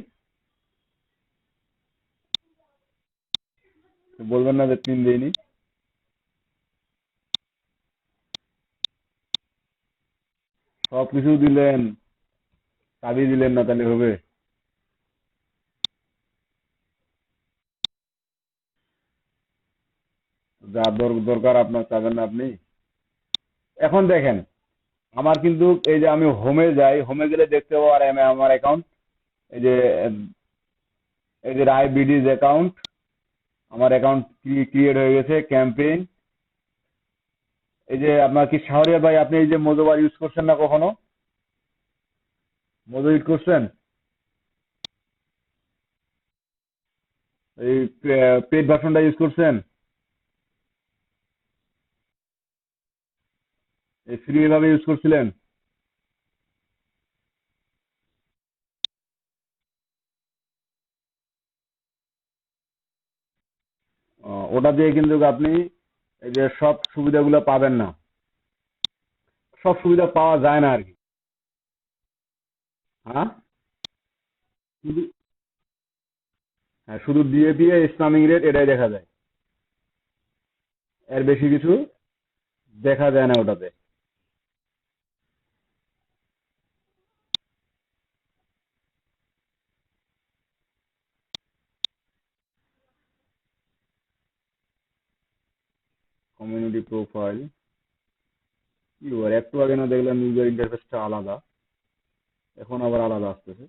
তো বলবেন না যে পিন দেয়নি? সব কিছু দিলেন, চাবি দিলেন না, তাহলে হবে? যা দরকার আপনার চাবেন না আপনি? এখন দেখেন, আমার কিন্তু এই যে আমি হোমে যাই, হোমে গেলে দেখতে পাবো আর আমার অ্যাকাউন্ট, এই যে এই যে রায় বিডিজ অ্যাকাউন্ট, আমার অ্যাকাউন্ট ক্রিয়েট হয়ে গেছে, ক্যাম্পেইন। এই যে আপনার কি শাহরিয়ার ভাই, আপনি এই যে মোজোবার ইউজ করছেন না কখনো? মোজো ইউজ করছেন? এই পেড ভার্সনটা ইউজ করছেন? এই ফ্রি ভাবে ইউজ করছিলেন? ওটা দিয়ে কিন্তু আপনি এই যে সব সুবিধাগুলো পাবেন না, সব সুবিধা পাওয়া যায় না আর কি। হ্যাঁ, শুধু, হ্যাঁ, শুধু ডিএপি স্পামিং রেট এটাই দেখা যায়, এর বেশি কিছু দেখা যায় না ওটাতে। কমিউনিটি প্রোফাইল, ইউআর একটু আগে না দেখলাম ইউজার ইন্টারফেসটা আলাদা, এখন আবার আলাদা আসতেছে।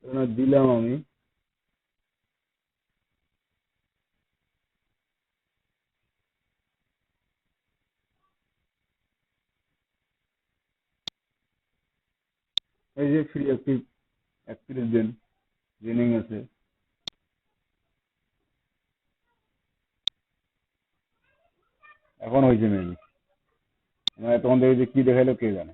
এখানে দিলাম আমি, এই যে ফ্রি অ্যাক্টিভ 31 দিন ট্রেনিং আছে। এখন হয়েছে মেবি, মানে তখন দেখি যে কি দেখাইলো কে জানে।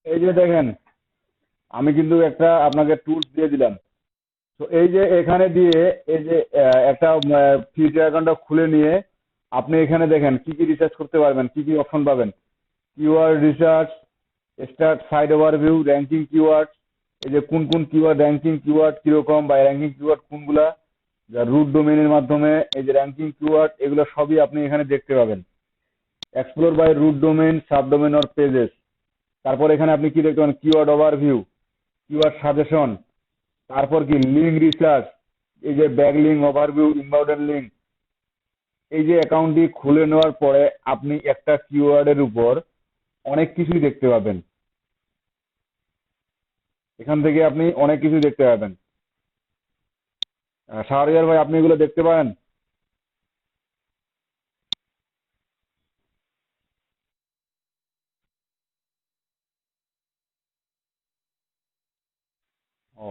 এই যে দেখেন, আমি কিন্তু একটা আপনাকে টুলস দিয়ে দিলাম। তো এই যে এখানে দিয়ে এই যে একটা ফ্রি অ্যাকাউন্টটা খুলে নিয়ে আপনি এখানে দেখেন কি কি রিসার্চ করতে পারবেন, কি কি অপশন পাবেন। Keyword research, start side overview, ranking keyword, এই যে কোন কোন কিওয়ার্ড র্যাঙ্কিং কিওয়ার্ড কিরকম বা র্যাঙ্কিং কিওয়ার্ড কোনগুলা, যা রুট ডোমেনের মাধ্যমে এই যে র্যাঙ্কিং কিওয়ার্ড, এগুলো সবই আপনি এখানে দেখতে পাবেন। Explore by root domain, subdomain or pages. তারপর এখানে আপনি কি দেখতে পাবেন, কিওয়ার্ড ওভারভিউ, কিওয়ার্ড সাজেশন, তারপর কি লিঙ্ক রিসার্চ, এই যে ব্যাকলিঙ্ক, ওভারভিউ, ইনবাউন্ড লিঙ্ক। এই যে অ্যাকাউন্টটি খুলে নেওয়ার পরে আপনি একটা কিওয়ার্ডের উপর অনেক কিছুই দেখতে পাবেন, এখান থেকে আপনি অনেক কিছু দেখতে পাবেন। শাহরিয়ার ভাই, আপনি এগুলো দেখতে পারেন? ও,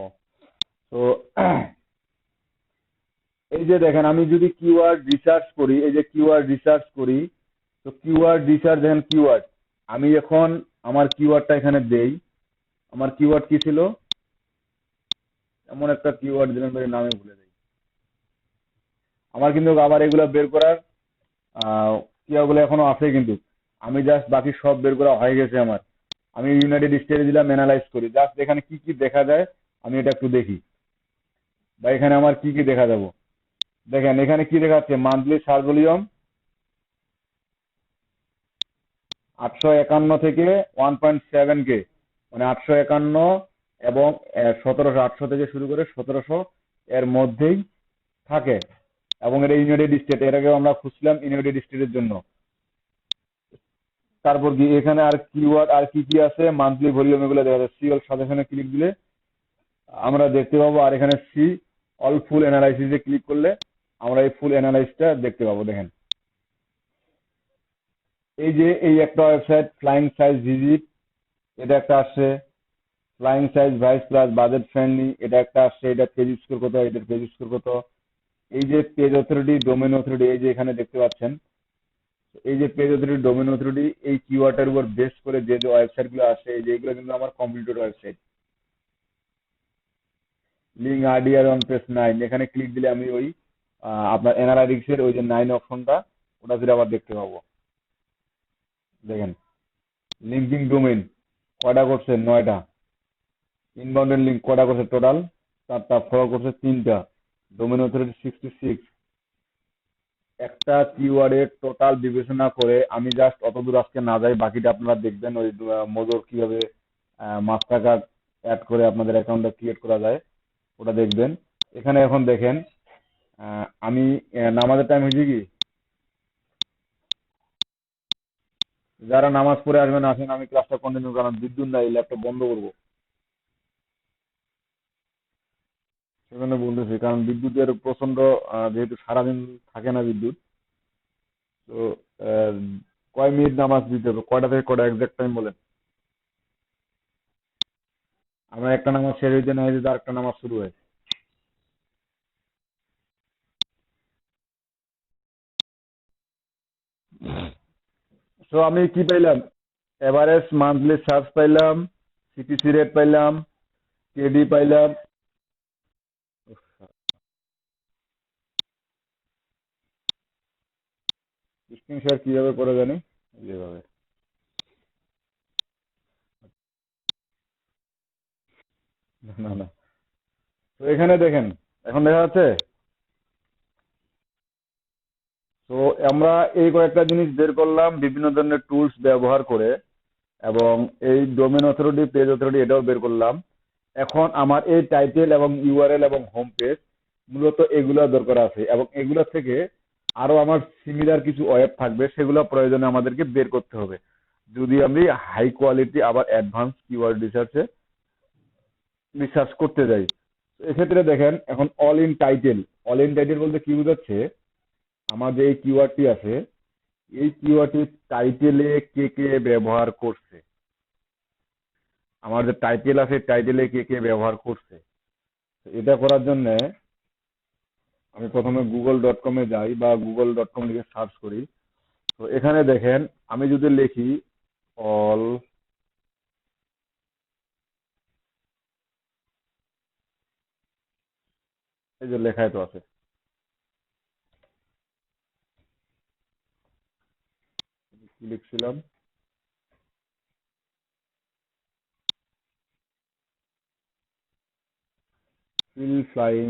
তো এই যে দেখেন আমি যদি কিওয়ার্ড রিসার্চ করি, এই যে কিওয়ার্ড রিসার্চ করি, তো কিওয়ার্ড রিসার্চ দেখেন কিওয়ার্ড, আমি এখন আমার কিওয়ার্ডটা এখানে দেই। আমার কিওয়ার্ড কি ছিল, এমন একটা কিওয়ার্ড দিলাম ভাই, নামে ভুলে যাই। আমার কিন্তু আবার এগুলা বের করার কিওয়ার্ডগুলো এখনো আছে, কিন্তু আমি জাস্ট বাকি সব বের করা হয়ে গেছে আমার। আমি ইউনাইটেড স্টেটে দিলাম, অ্যানালাইজ করি, জাস্ট এখানে কি কি দেখা যায় আমি এটা একটু দেখি, বা এখানে আমার কি কি দেখা যাব। দেখেন এখানে কি দেখাচ্ছে, মান্থলি সার্চ ভলিউম 851 থেকে 1.7K, মানে 851 এবং 1700, 800 থেকে শুরু করে 1700 এর মধ্যেই থাকে। এবং এটা ইউনাইটেড স্টেট, এর আগে আমরা খুঁজছিলাম ইউনাইটেড স্টেটের জন্য। তারপর কি এখানে আর কিওয়ার্ড আর কি কি আছে, মান্থলি ভলিউম, এগুলো দেখা যাচ্ছে। সি অল সাজেশনে ক্লিক দিলে আমরা দেখতে পাবো। আর এখানে সি অল ফুল অ্যানালাইসিসে ক্লিক করলে আমরা এই ফুল অ্যানালাইসিসটা দেখতে পাবো। দেখেন এই যে এই একটা ওয়েবসাইট ফ্লাইং সাইজ ভিজিট, এটা একটা আসছে। Flying size vice plus budget friendly, এটা একটা আসছে। এটা পেজ স্কোর কত, এটার পেজ স্কোর কত। এই যে পেজ অথরিটি, ডোমেন অথরিটি, এই যে এখানে দেখতে পাচ্ছেন, এই যে পেজ অথরিটি, ডোমেন অথরিটি, এই কিওয়ার্ডের উপর বেস করে যে যে ওয়েবসাইট গুলো আসে, এই যে এগুলো কিন্তু আমার completed website. Link RDR on page 9, এখানে ক্লিক দিলে আমি ওই আপনার অ্যানালাইটিক্স এর ওই যে 9 অপশনটা, ওটা ফিরে আবার দেখতে পাবো। দেখেন লিঙ্কিং ডোমেইন কয়টা করছে, 9টা। ইনবাউন্ডেড লিঙ্ক কয়টা করছে, টোটাল 4টা। ফলো করছে 3টা। Domain authority 66। একটা কিওয়ার্ডের টোটাল বিবেচনা করে আমি জাস্ট অতদূর আজকে না যাই, বাকিটা আপনারা দেখবেন ওই মোজোর কিভাবে মাস্টার কার্ড অ্যাড করে আপনাদের অ্যাকাউন্টটা ক্রিয়েট করা যায়, ওটা দেখবেন। এখানে এখন দেখেন আমি নামাজের টাইম হয়েছে কি, যারা নামাজ পড়ে আসবেন আসেন, আমি ক্লাসটা কন্টিনিউ, কারণ বিদ্যুৎ নাই, ল্যাপটপ বন্ধ করবো সেখানে বলতেছি। কারণ বিদ্যুতের প্রচন্ড যেহেতু সারাদিন থাকে না বিদ্যুৎ, তো আহ, কয় মিনিট নামাজ দিতে হবে, কয়টা থেকে কয়টা এক্সাক্ট টাইম বলেন। আমার একটা নামাজ শেষ হইতে না হইতে আরেকটা নামাজ শুরু হয়। তো আমি কি পাইলাম, এভারেজ মান্থলি সার্চ পাইলাম, সিটিসি রেট পাইলাম, কেডি পাইলাম। স্ক্রিন শেয়ার কিভাবে করে জানি, যেভাবে, না না। তো এখানে দেখেন, এখন দেখা যাচ্ছে। তো আমরা এই কয়েকটা জিনিস বের করলাম বিভিন্ন ধরনের টুলস ব্যবহার করে, এবং এই ডোমেন অথরিটি, পেজ অথরিটি, এটাও বের করলাম। এখন আমার এই টাইটেল এবং ইউআরএল এবং হোম পেজ, মূলত এগুলো দরকার আছে, এবং এগুলো থেকে আরো আমার সিমিলার কিছু ওয়েব থাকবে, সেগুলো প্রয়োজনে আমাদেরকে বের করতে হবে যদি আমি হাই কোয়ালিটি আবার অ্যাডভান্স কিওয়ার্ড রিসার্চে রিসার্চ করতে যাই। এক্ষেত্রে দেখেন এখন all in title, all in title বলতে কি বোঝাচ্ছে, আমার যে এই কিওয়ার্ডটি আছে, এই কিওয়ার্ডটি টাইটেলে কে কে ব্যবহার করছে, আমার যে টাইটেল আছে টাইটেলে কে কে ব্যবহার করছে। তো এটা করার জন্য আমি প্রথমে google.com এ যাই, বা google.com লিখে সার্চ করি। তো এখানে দেখেন আমি যদি লিখি অল, এই যে লেখায় তো আছে, কি লিখছিলাম, ফিল ফ্লাইং,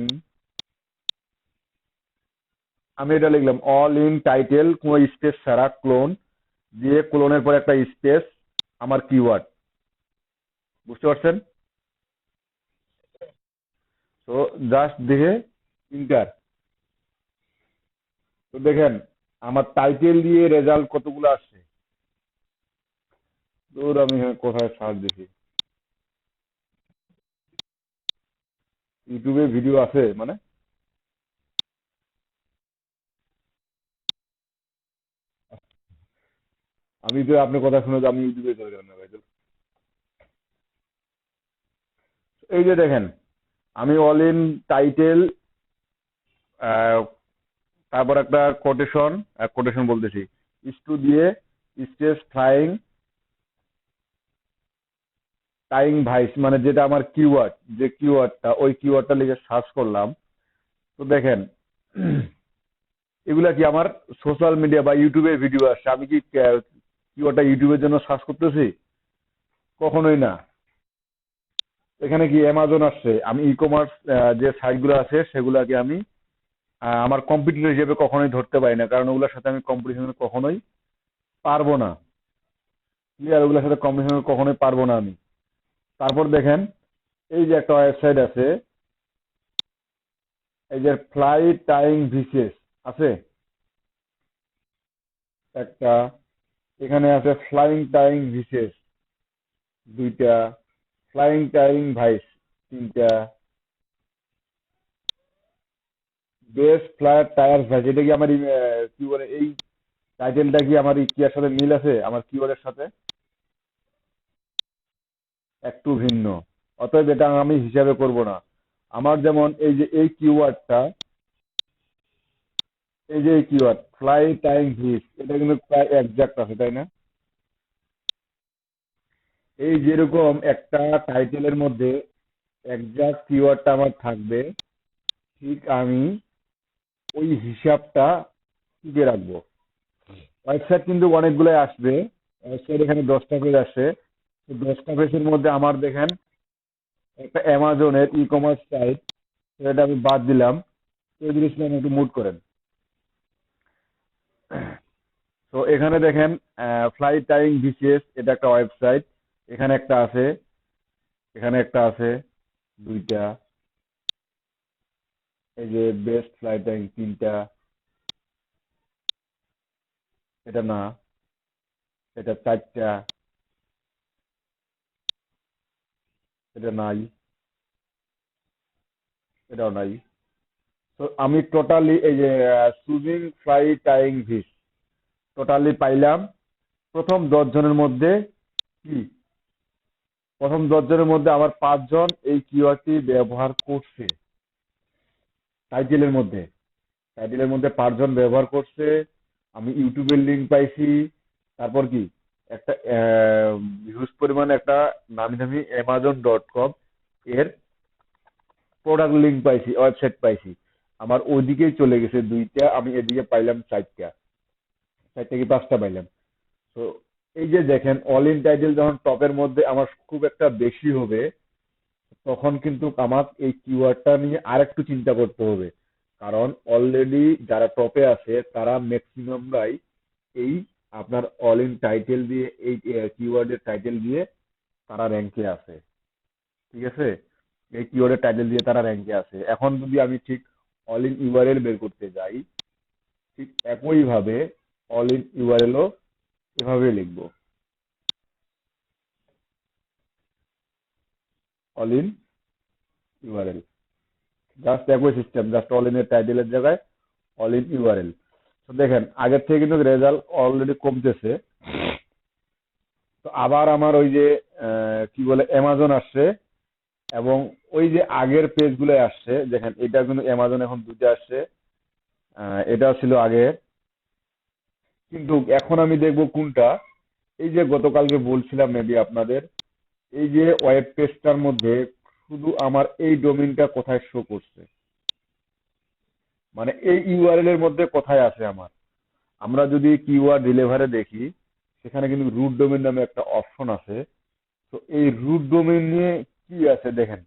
আমি এটা লিখলাম অল ইন টাইটেল, কোনো স্পেস ছাড়া, ক্লোন দিয়ে ক্লোনের পর একটা স্পেস, আমার কিওয়ার্ড, বুঝতে পারছেন। তো জাস্ট দেখে ইন্টার। তো দেখেন আমার টাইটেল দিয়ে রেজাল্ট কতগুলো আসছে। তোর আমি কোথায় সার্চ দিছি, ইউটিউবে ভিডিও আছে মানে, আমি তো আপনার কথা শুনে তো আমি ইউটিউবে চলে যাবেন না ভাই। এই যে দেখেন আমি অল ইন টাইটেল তারপর একটা কোটেশন বলতেছি, ইস্টু দিয়ে স্টেজ ফ্লাইং টাইং ভাইস, মানে যেটা আমার কিওয়ার্ড, যে কিওয়ার্ডটা ওই কিওয়ার্ডটা লিখে সার্চ করলাম। তো দেখেন এগুলা কি আমার সোশ্যাল মিডিয়া বা ইউটিউবের ভিডিও আসছে। আমি কি কিওয়ার্ডটা ইউটিউবের জন্য সার্চ করতেছি? কখনোই না। এখানে কি অ্যামাজন আসছে, আমি ই কমার্স যে সাইটগুলো আছে সেগুলাকে আমি আমার কম্পিটিটর হিসেবে কখনোই ধরতে পারি না, কারণ ওগুলোর সাথে আমি কম্পিটিশনে কখনোই পারবো না। ক্লিয়ার? ওগুলোর সাথে কম্পিটিশনে কখনোই পারবো না আমি। তারপর দেখেন এই যে একটা ওয়েবসাইট আছে, এই যে ফ্লাই টাইং ভিসেস আছে একটা, এখানে আছে ফ্লাইং টাইং ভিসেস দুইটা, ফ্লাইং টাইং ভাইস তিনটা, বেস্ট ফ্লায়ার টায়ার ভাইস। এটা কি আমার কি বলে এই টাইটেলটা কি আমার ইতিহার সাথে মিল আছে আমার কিওয়ার্ডের সাথে? একটু ভিন্ন। অতএব এটা আমি হিসাবে করব না। আমার যেমন এই যে এই কিওয়ার্ডটা, এই যে এই কিওয়ার্ড ফ্লাই টাইম ভিস, এটা কিন্তু প্রায় একজাক্ট আছে, তাই না? এই যেরকম একটা টাইটেলের মধ্যে একজাক্ট কিওয়ার্ডটা আমার থাকবে, ঠিক আমি ওই হিসাবটা টিকে রাখবো। ওয়েবসাইট কিন্তু অনেকগুলোই আসবে, ওয়েবসাইট এখানে 10টা পেজ আসে। তো 10টা পেজের মধ্যে আমার দেখেন একটা অ্যামাজনের ই কমার্স সাইট, সেটা আমি বাদ দিলাম। তো এই জিনিসটা আমি একটু মুট করেন। তো এখানে দেখেন ফ্লাই টাইং বিসিএস, এটা একটা ওয়েবসাইট। এখানে একটা আছে, এখানে একটা আছে, দুইটা। এই যে বেস্ট ফ্লাই টাইং তিনটা, এটা না, এটা চারটা, এটা নাই, এটাও নাই। তো আমি টোটালি এই যে সুজিং ফ্লাই টাইং ভিস টোটালি পাইলাম প্রথম 10 জনের মধ্যে কি, প্রথম 10 জনের মধ্যে আমার 5 জন এই কিওয়ার্ডটি ব্যবহার করছে। টাইটেলের মধ্যে, টাইটেলের মধ্যে 5 জন ব্যবহার করছে। আমি ইউটিউবের লিঙ্ক পাইছি। তারপর কি একটা হিউজ পরিমাণে একটা নামি দামি amazon.com এর প্রোডাক্ট লিঙ্ক পাইছি, ওয়েবসাইট পাইছি। আমার ওইদিকেই চলে গেছে দুইটা, আমি এদিকে পাইলাম চারটা, চারটা কি পাঁচটা পাইলাম। তো এই যে দেখেন অল ইন টাইটেল যখন টপের মধ্যে আমার খুব একটা বেশি হবে, তখন কিন্তু আমার এই কিওয়ার্ডটা নিয়ে আরেকটু চিন্তা করতে হবে। কারণ অলরেডি যারা টপে আছে তারা ম্যাক্সিমামরাই এই আপনার অল ইন টাইটেল দিয়ে, এই কিওয়ার্ডের টাইটেল দিয়ে তারা র্যাঙ্কে আছে। ঠিক আছে? এই কিওয়ার্ডের টাইটেল দিয়ে তারা র্যাঙ্কে আছে। এখন যদি আমি ঠিক অল ইন ইউআরএল বের করতে যাই, ঠিক একইভাবে অল ইন ইউআরএলও এভাবে লিখবো, অল ইন ইউআরএল। জাস্ট একই সিস্টেম, জাস্ট অল ইন এর টাইটেলের জায়গায় অল ইন ইউআরএল। তো দেখেন আগের থেকে কিন্তু রেজাল্ট অলরেডি কমতেছে। তো আবার আমার ওই যে কি বলে অ্যামাজন আসছে, এবং ওই যে আগের পেজগুলো আসছে, দেখেন এটা কিন্তু অ্যামাজন এখন দুটো আসছে, এটা ছিল আগে। কিন্তু এখন আমি দেখবো কোনটা, এই যে গতকালকে বলছিলাম মেবি আপনাদের, এই যে ওয়েব পেজটার মধ্যে শুধু আমার এই ডোমেইনটা কোথায় শো করছে, মানে এই ইউআরএল এর মধ্যে কোথায় আছে আমার। আমরা যদি কিওয়ার্ড রিলেভারে দেখি, সেখানে কিন্তু রুট ডোমেইন নামে একটা অপশন আছে। তো এই রুট ডোমেইন নিয়ে কি আছে দেখেন,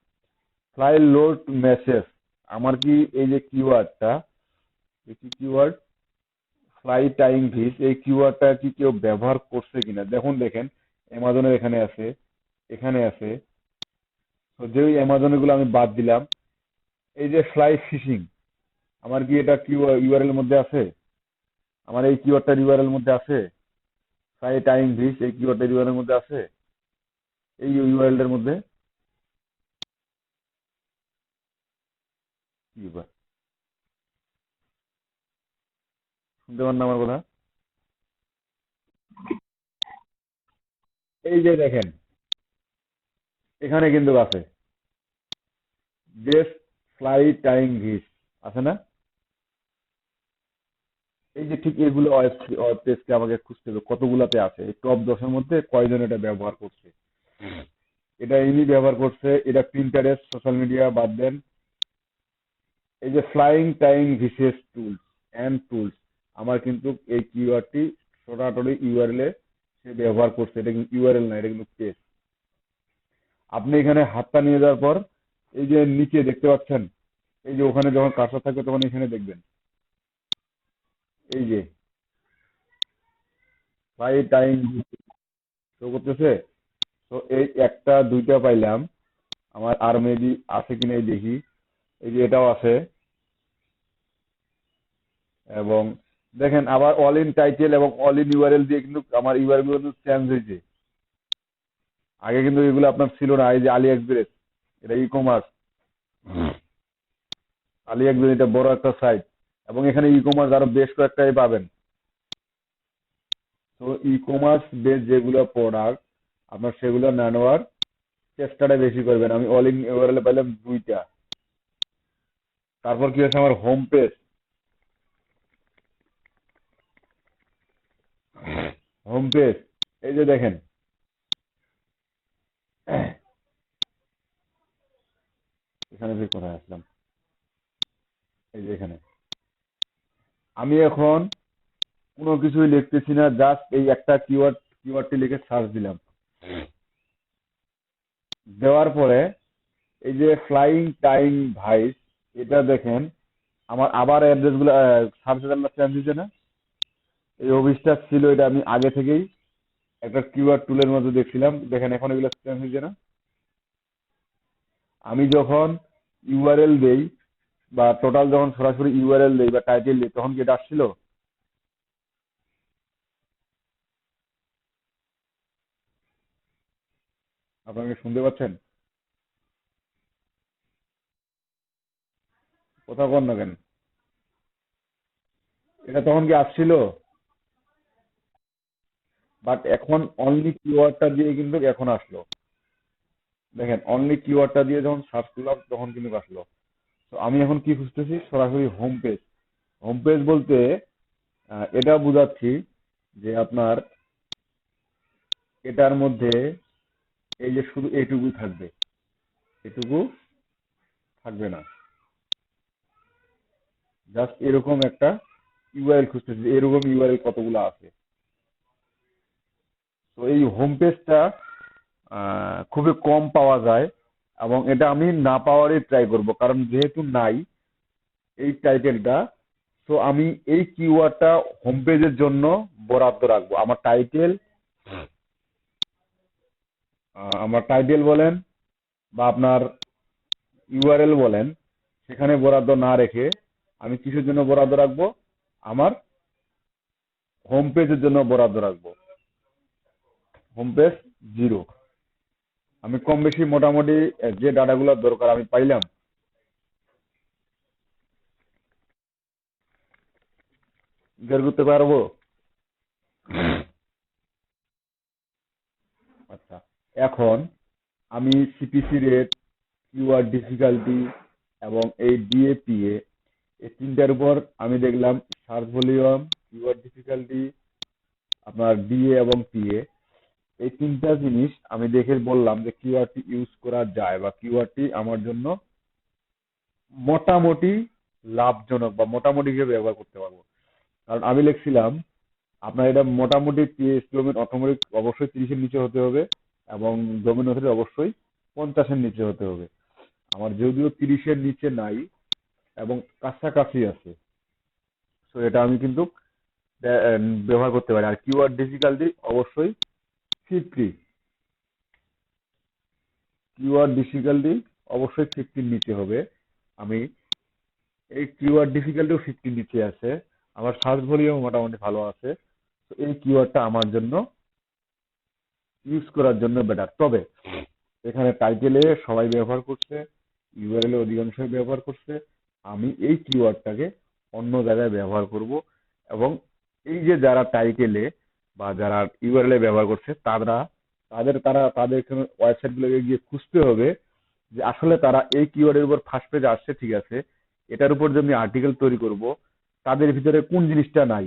ফ্লাই লোড মেসেজ। আমার কি এই যে কিওয়ার্ডটা, এই কি কিওয়ার্ড ফ্লাই টাইম ভিস, এই কিওয়ার্ডটা কি কেউ ব্যবহার করছে কিনা দেখুন। দেখেন অ্যামাজনের এখানে আছে, এখানে আছে। তো যে অ্যামাজনের গুলো আমি বাদ দিলাম, এই যে ফ্লাই ফিশিং, আমার কি এটা ইউআরএল এর মধ্যে আছে? আমার এই কিওয়ার্ডটা ইউআরএল এর মধ্যে আছে? ফ্লাই টাইম ভিস এই কিওয়ার্ডটা ইউআরএল এর মধ্যে আছে? এই ইউআরএল এর মধ্যে কি ব্যাপার? শুনতে পান না আমার কথা? এই যে দেখেন এখানে কিন্তু আছে বেস্ট ফ্লাই টাইম ভিস, আছে না? এই যে ঠিক এগুলো ওয়েব পেজকে আমাকে খুঁজতে হবে কতগুলাতে আছে, এই টপ 10-এর মধ্যে কয়জন এটা ব্যবহার করছে। এটা ইনি ব্যবহার করছে, এটা প্রিন্টারেস্ট, সোশ্যাল মিডিয়া বাদ দেন। এই যে flying time VCS tools and tools, আমার কিন্তু এই কিওয়ার্ডটি সরাসরি ইউআরএল এ সে ব্যবহার করছে। এটা কিন্তু ইউআরএল না, এটা কিন্তু পেজ। আপনি এখানে হাতটা নিয়ে যাওয়ার পর এই যে নিচে দেখতে পাচ্ছেন, এই যে ওখানে যখন কার্সর থাকবে তখন এখানে দেখবেন এই যে ফ্লাই টাইম শো করতেছে। তো এই একটা দুইটা পাইলাম, আমার আর মেবি আছে কিনা এই দেখি। এই যে এটাও আছে, এবং দেখেন আবার অল ইন টাইটেল এবং অল ইন ইউআরএল দিয়ে কিন্তু আমার ইউআরএল গুলো কিন্তু চেঞ্জ হয়েছে। আগে কিন্তু এগুলো আপনার ছিল না। এই যে আলি এক্সপ্রেস, এটা ই কমার্স, আলি এক্সপ্রেস এটা বড় একটা সাইট, এবং এখানে ই কমার্স আরো বেশ কয়েকটাই পাবেন। তো ই কমার্স বেস যেগুলো প্রোডাক্ট আপনার সেগুলো না নেওয়ার চেষ্টাটা বেশি করবেন। আমি অল ইন ইউআরএল পাইলাম দুইটা। তারপর কি হচ্ছে আমার হোম পেজ, হোম পেজ এই যে দেখেন এখানে যে কোথায় আসলাম, এই যে এখানে আমি এখন কোনো কিছুই লিখতেছি না, জাস্ট এই একটা কিওয়ার্ডটি লিখে সার্চ দিলাম। দেওয়ার পরে এই যে ফ্লাইং টাইম ভাইস, এটা দেখেন আমার আবার অ্যাড্রেস গুলো সার্চ রেজাল্ট চেঞ্জ হয়েছে না। এই অফিসটা ছিল, এটা আমি আগে থেকেই একটা কিওয়ার্ড টুলের মধ্যে দেখছিলাম, দেখেন এখন এগুলো চেঞ্জ হয়েছে না। আমি যখন ইউআরএল দেই বা টোটাল যখন সরাসরি ইউআরএল দেই বা টাইটেল দিই তখন কি এটা আসছিল? আপনারা কি শুনতে পাচ্ছেন? কথা বল না কেন? এটা তখন কি আসছিল? বাট এখন অনলি কিওয়ার্ডটা দিয়ে কিন্তু এখন আসলো। দেখেন অনলি কিওয়ার্ডটা দিয়ে যখন সার্চ করলাম তখন কিন্তু আসলো। তো আমি এখন কি খুঁজতেছি? সরাসরি হোম পেজ। হোম পেজ বলতে এটা বুঝাচ্ছি যে আপনার এটার মধ্যে এই যে শুধু এটুকু থাকবে, এটুকু থাকবে না, জাস্ট এরকম একটা ইউআরএল খুঁজতেছি, এরকম ইউআরএল কতগুলো আছে। তো এই হোম পেজটা খুবই কম পাওয়া যায়, এবং এটা আমি না পাওয়ারই ট্রাই করব, কারণ যেহেতু নাই এই টাইটেলটা, তো আমি এই কিওয়ার্ডটা হোম পেজের জন্য বরাদ্দ রাখবো। আমার টাইটেল বলেন বা আপনার ইউআরএল বলেন, সেখানে বরাদ্দ না রেখে আমি কিসের জন্য বরাদ্দ রাখবো? আমার হোম পেজের জন্য বরাদ্দ রাখবো। Home page 0। আমি কম বেশি মোটামুটি যে ডাটাগুলো দরকার আমি পাইলাম। বের করতে পারবো? আচ্ছা, এখন আমি সিপিসি রেট, কিওয়ার্ড ডিফিকাল্টি এবং এই ডিএপিএ, এই তিনটার উপর আমি দেখলাম সার্চ ভলিউম, কিওয়ার্ড ডিফিকাল্টি, আপনার ডিএ এবং পিএ, এই তিনটা জিনিস আমি দেখে বললাম যে কিওয়ার্ডটি ইউজ করা যায় বা কিওয়ার্ডটি আমার জন্য মোটামুটি লাভজনক বা মোটামুটি হিসেবে ব্যবহার করতে পারবো। কারণ আমি লিখছিলাম আপনার এটা মোটামুটি পিএইচ ডোমেন অটোমেটিক অবশ্যই 30-এর নিচে হতে হবে, এবং ডোমেন অথরিটি অবশ্যই 50-এর নিচে হতে হবে। আমার যদিও 30-এর নিচে নাই এবং কাছাকাছি আছে, তো এটা আমি কিন্তু ব্যবহার করতে পারি। আর কিওয়ার্ড ডিফিকাল্টি অবশ্যই 50, কিওয়ার্ড ডিফিকাল্টি অবশ্যই 50-র নিচে হবে। আমি এই কিওয়ার্ড ডিফিকাল্টিও 50-র নিচে আছে, আমার সার্চ ভলিউম মোটামুটি ভালো আছে। তো এই কিওয়ার্ডটা আমার জন্য ইউজ করার জন্য বেটার। তবে এখানে টাইটেলে সবাই ব্যবহার করছে, ইউআরএল এ অধিকাংশই ব্যবহার করছে, আমি এই কিওয়ার্ডটাকে অন্য জায়গায় ব্যবহার করব। এবং এই যে যারা টাইটেলে বা যারা ইউআরএল এ ব্যবহার করছে তাদের ওয়েবসাইট গুলোকে গিয়ে খুঁজতে হবে যে আসলে তারা এই কিওয়ার্ডের উপর ফার্স্ট পেজে আসছে, ঠিক আছে, এটার উপর যে আমি আর্টিকেল তৈরি করব তাদের ভিতরে কোন জিনিসটা নাই।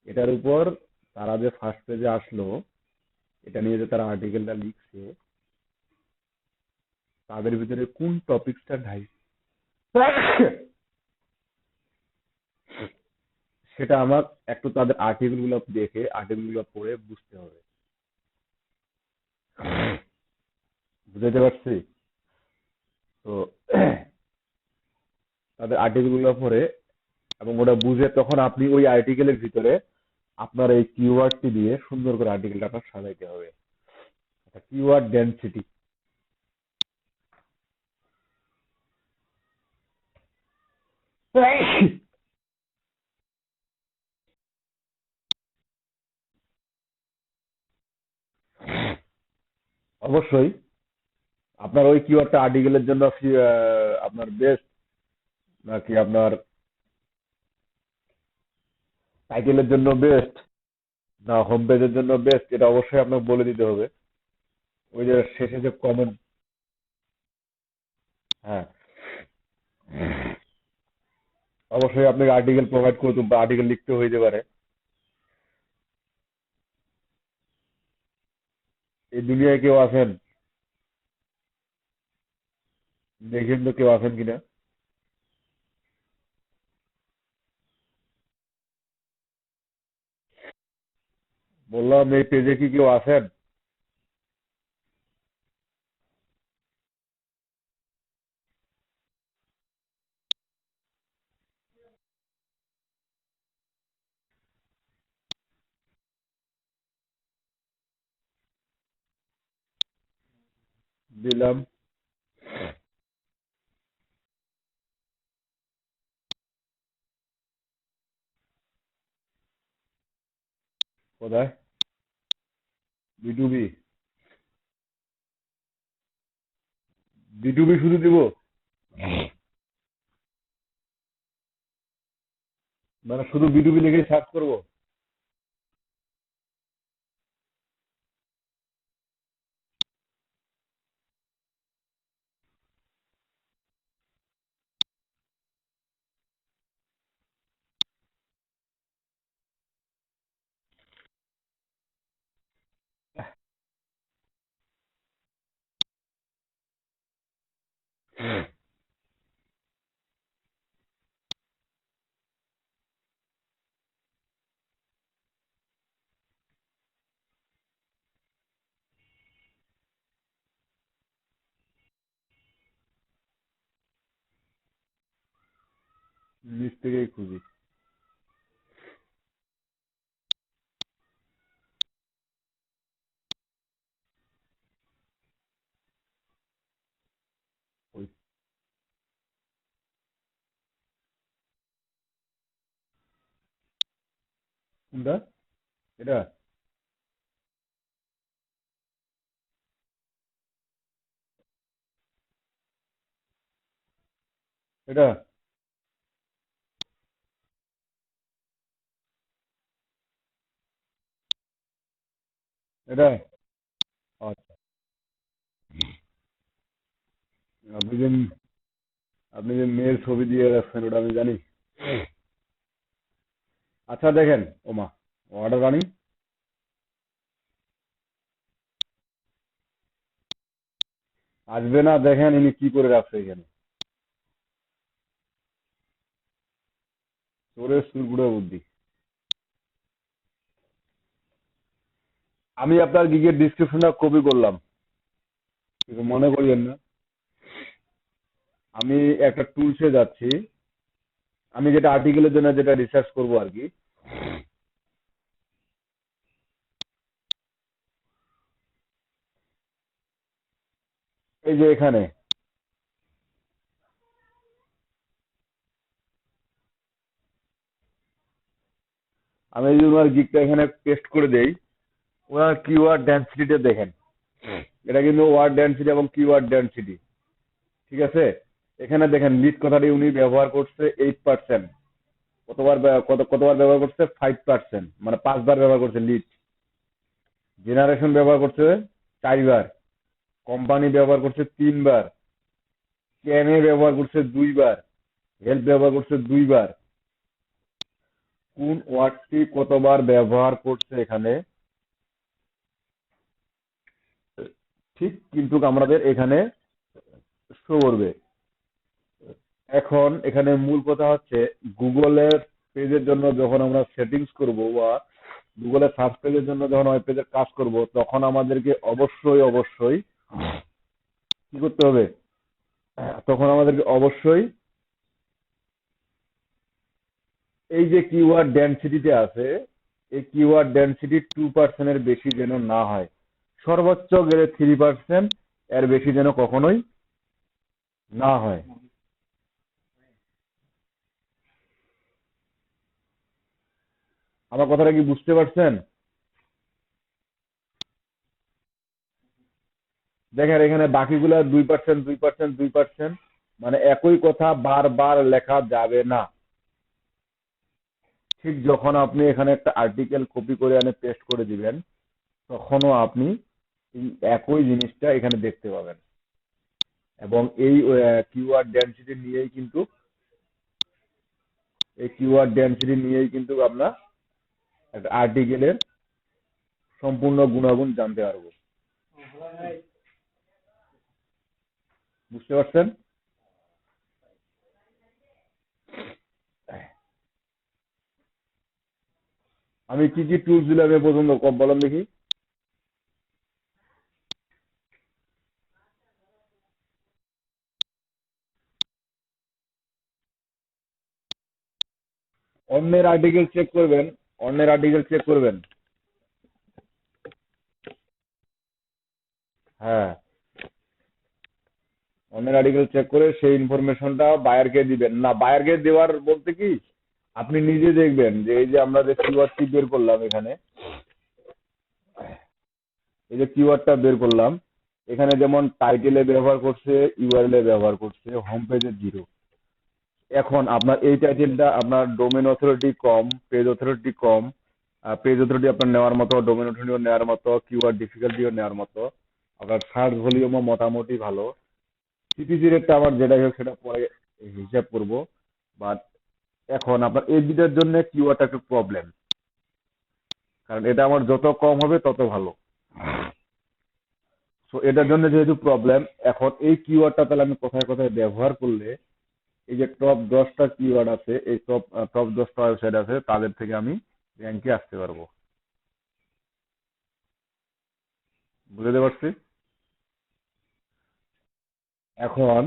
এটার উপর তারা যে ফার্স্ট পেজে আসলো, এটা নিয়ে যে তারা আর্টিকেলটা লিখছে, তাদের ভিতরে কোন টপিকসটা নাই সেটা আমার একটু তাদের আর্টিকেল গুলো দেখে, আর্টিকেল গুলো পড়ে বুঝতে হবে। বুঝতে পারছি? তো তাদের আর্টিকেল গুলো পড়ে এবং ওটা বুঝে তখন আপনি ওই আর্টিকেলের ভিতরে আপনার এই কিওয়ার্ডটি দিয়ে সুন্দর করে আর্টিকেলটা আপনার সাজাইতে হবে। Keyword density. অবশ্যই আপনার ওই কিওয়ার্ডটা আর্টিকেলের জন্য আপনার বেস্ট, নাকি আপনার টাইটেলের জন্য বেস্ট, না হোম পেজের জন্য বেস্ট, এটা অবশ্যই আপনাকে বলে দিতে হবে। ওই যে শেষে যে কমেন্ট, হ্যাঁ, অবশ্যই আপনাকে আর্টিকেল প্রোভাইড করতে বা আর্টিকেল লিখতে হইতে পারে। এই দুনিয়ায় কেউ আছেন, দেখেন তো কেউ আছেন কিনা। বললাম এই পেজে কি কেউ আছেন? দিলাম। কোথায়? বিটুবি? বিটুবি শুধু দিব? মানে শুধু বিটুবি লিখে সার্চ করব? নিচ থেকেই খুঁজি। ওই কোনটা? এটা? এটা? এটা? আচ্ছা। আপনি যে আপনি যে মেয়ের ছবি দিয়ে রাখছেন ওটা আমি জানি। আচ্ছা দেখেন, ওমা, অর্ডার রানি আসবে না, দেখেন ইনি কি করে রাখছে এখানে। চোরের সুরগুড়ো বুদ্ধি। আমি আপনার গিগের ডিসক্রিপশনটা কপি করলাম, কিছু মনে করিয়েন না। আমি একটা টুলসে যাচ্ছি, আমি যেটা আর্টিকেলের জন্য যেটা রিসার্চ করব আর কি। এই যে এখানে আমি যদি ওনার গিগটা এখানে পেস্ট করে দেই, ওনার কিওয়ার্ড ডেন্সিটিটা দেখেন। এটা কিন্তু ওয়ার্ড ডেন্সিটি এবং কিওয়ার্ড ডেন্সিটি, ঠিক আছে? এখানে দেখেন লিড কথাটি উনি ব্যবহার করছে 8%, কতবার ব্যবহার করছে 5%, মানে 5 বার ব্যবহার করছে লিড। জেনারেশন ব্যবহার করছে 4 বার, কোম্পানি ব্যবহার করছে 3 বার, ক্যানে ব্যবহার করছে 2 বার, হেল্প ব্যবহার করছে 2 বার। কোন ওয়ার্ডটি কতবার ব্যবহার করছে এখানে ঠিক কিন্তু আমাদের এখানে শো করবে। এখন এখানে মূল কথা হচ্ছে গুগলের পেজের জন্য যখন আমরা সেটিংস করব বা গুগলের সার্চ পেজের জন্য যখন ওয়েব পেজের কাজ করব, তখন আমাদেরকে অবশ্যই অবশ্যই কি করতে হবে? তখন আমাদেরকে অবশ্যই এই যে কিওয়ার্ড ডেনসিটিতে আছে, এই কিওয়ার্ড ডেনসিটি 2% এর বেশি যেন না হয়, সর্বোচ্চ গেলে 3%, এর বেশি যেন কখনোই না হয়। আমার কথাটা কি বুঝতে পারছেন? দেখেন এখানে বাকিগুলা 2%, 2%, 2%, মানে একই কথা বারবার লেখা যাবে না। ঠিক যখন আপনি এখানে একটা আর্টিকেল কপি করে এনে পেস্ট করে দিবেন, তখনও আপনি এই একই জিনিসটা এখানে দেখতে পাবেন। এবং এই কিওয়ার্ড ডেনসিটি নিয়েই কিন্তু আমরা একটা আর্টিকেলের সম্পূর্ণ গুণাগুণ জানতে পারবো। বুঝতে পারছেন? আমি কি কি টুলস দিলাম এ পর্যন্ত বলেন দেখি। অন্যের আর্টিকেল চেক করবেন, অন্যের আর্টিকেল চেক করবেন। হ্যাঁ, অন্যের আর্টিকেল চেক করে সেই ইনফরমেশনটা বায়ারকে দিবেন না। বায়ারকে দেওয়ার বলতে কি, আপনি নিজে দেখবেন যে এই যে আমরা যে কিওয়ার্ডটি বের করলাম এখানে, এই যে কিওয়ার্ডটা বের করলাম, এখানে যেমন টাইটেলে ব্যবহার করছে, ইউআরএল এ ব্যবহার করছে, হোম পেজে 0। এখন আপনার এই টাইটেলটা আপনার ডোমেন অথরিটি কম, পেজ অথরিটি কম, পেজ অথরিটি আপনার নেওয়ার মতো, ডোমেন অথরিটিও নেওয়ার মতো, কিওয়ার্ড ডিফিকাল্টিও নেওয়ার মতো, আপনার সার্চ ভলিউমও মোটামুটি ভালো। সিপিসি রেটটা আমার যেটাই হোক সেটা পরে হিসাব করব। বাট এখন আপনার এই দুটার জন্য কিওয়ার্ডটা একটু প্রবলেম, কারণ এটা আমার যত কম হবে তত ভালো। সো এটার জন্য যেহেতু প্রবলেম, এখন এই কিওয়ার্ডটা তাহলে আমি কোথায় কোথায় ব্যবহার করলে এই যে টপ 10টা কিওয়ার্ড আছে, এই টপ 10টা ওয়েবসাইট আছে, তাদের থেকে আমি র্যাঙ্কে আসতে পারবো। বুঝতে পারছি? এখন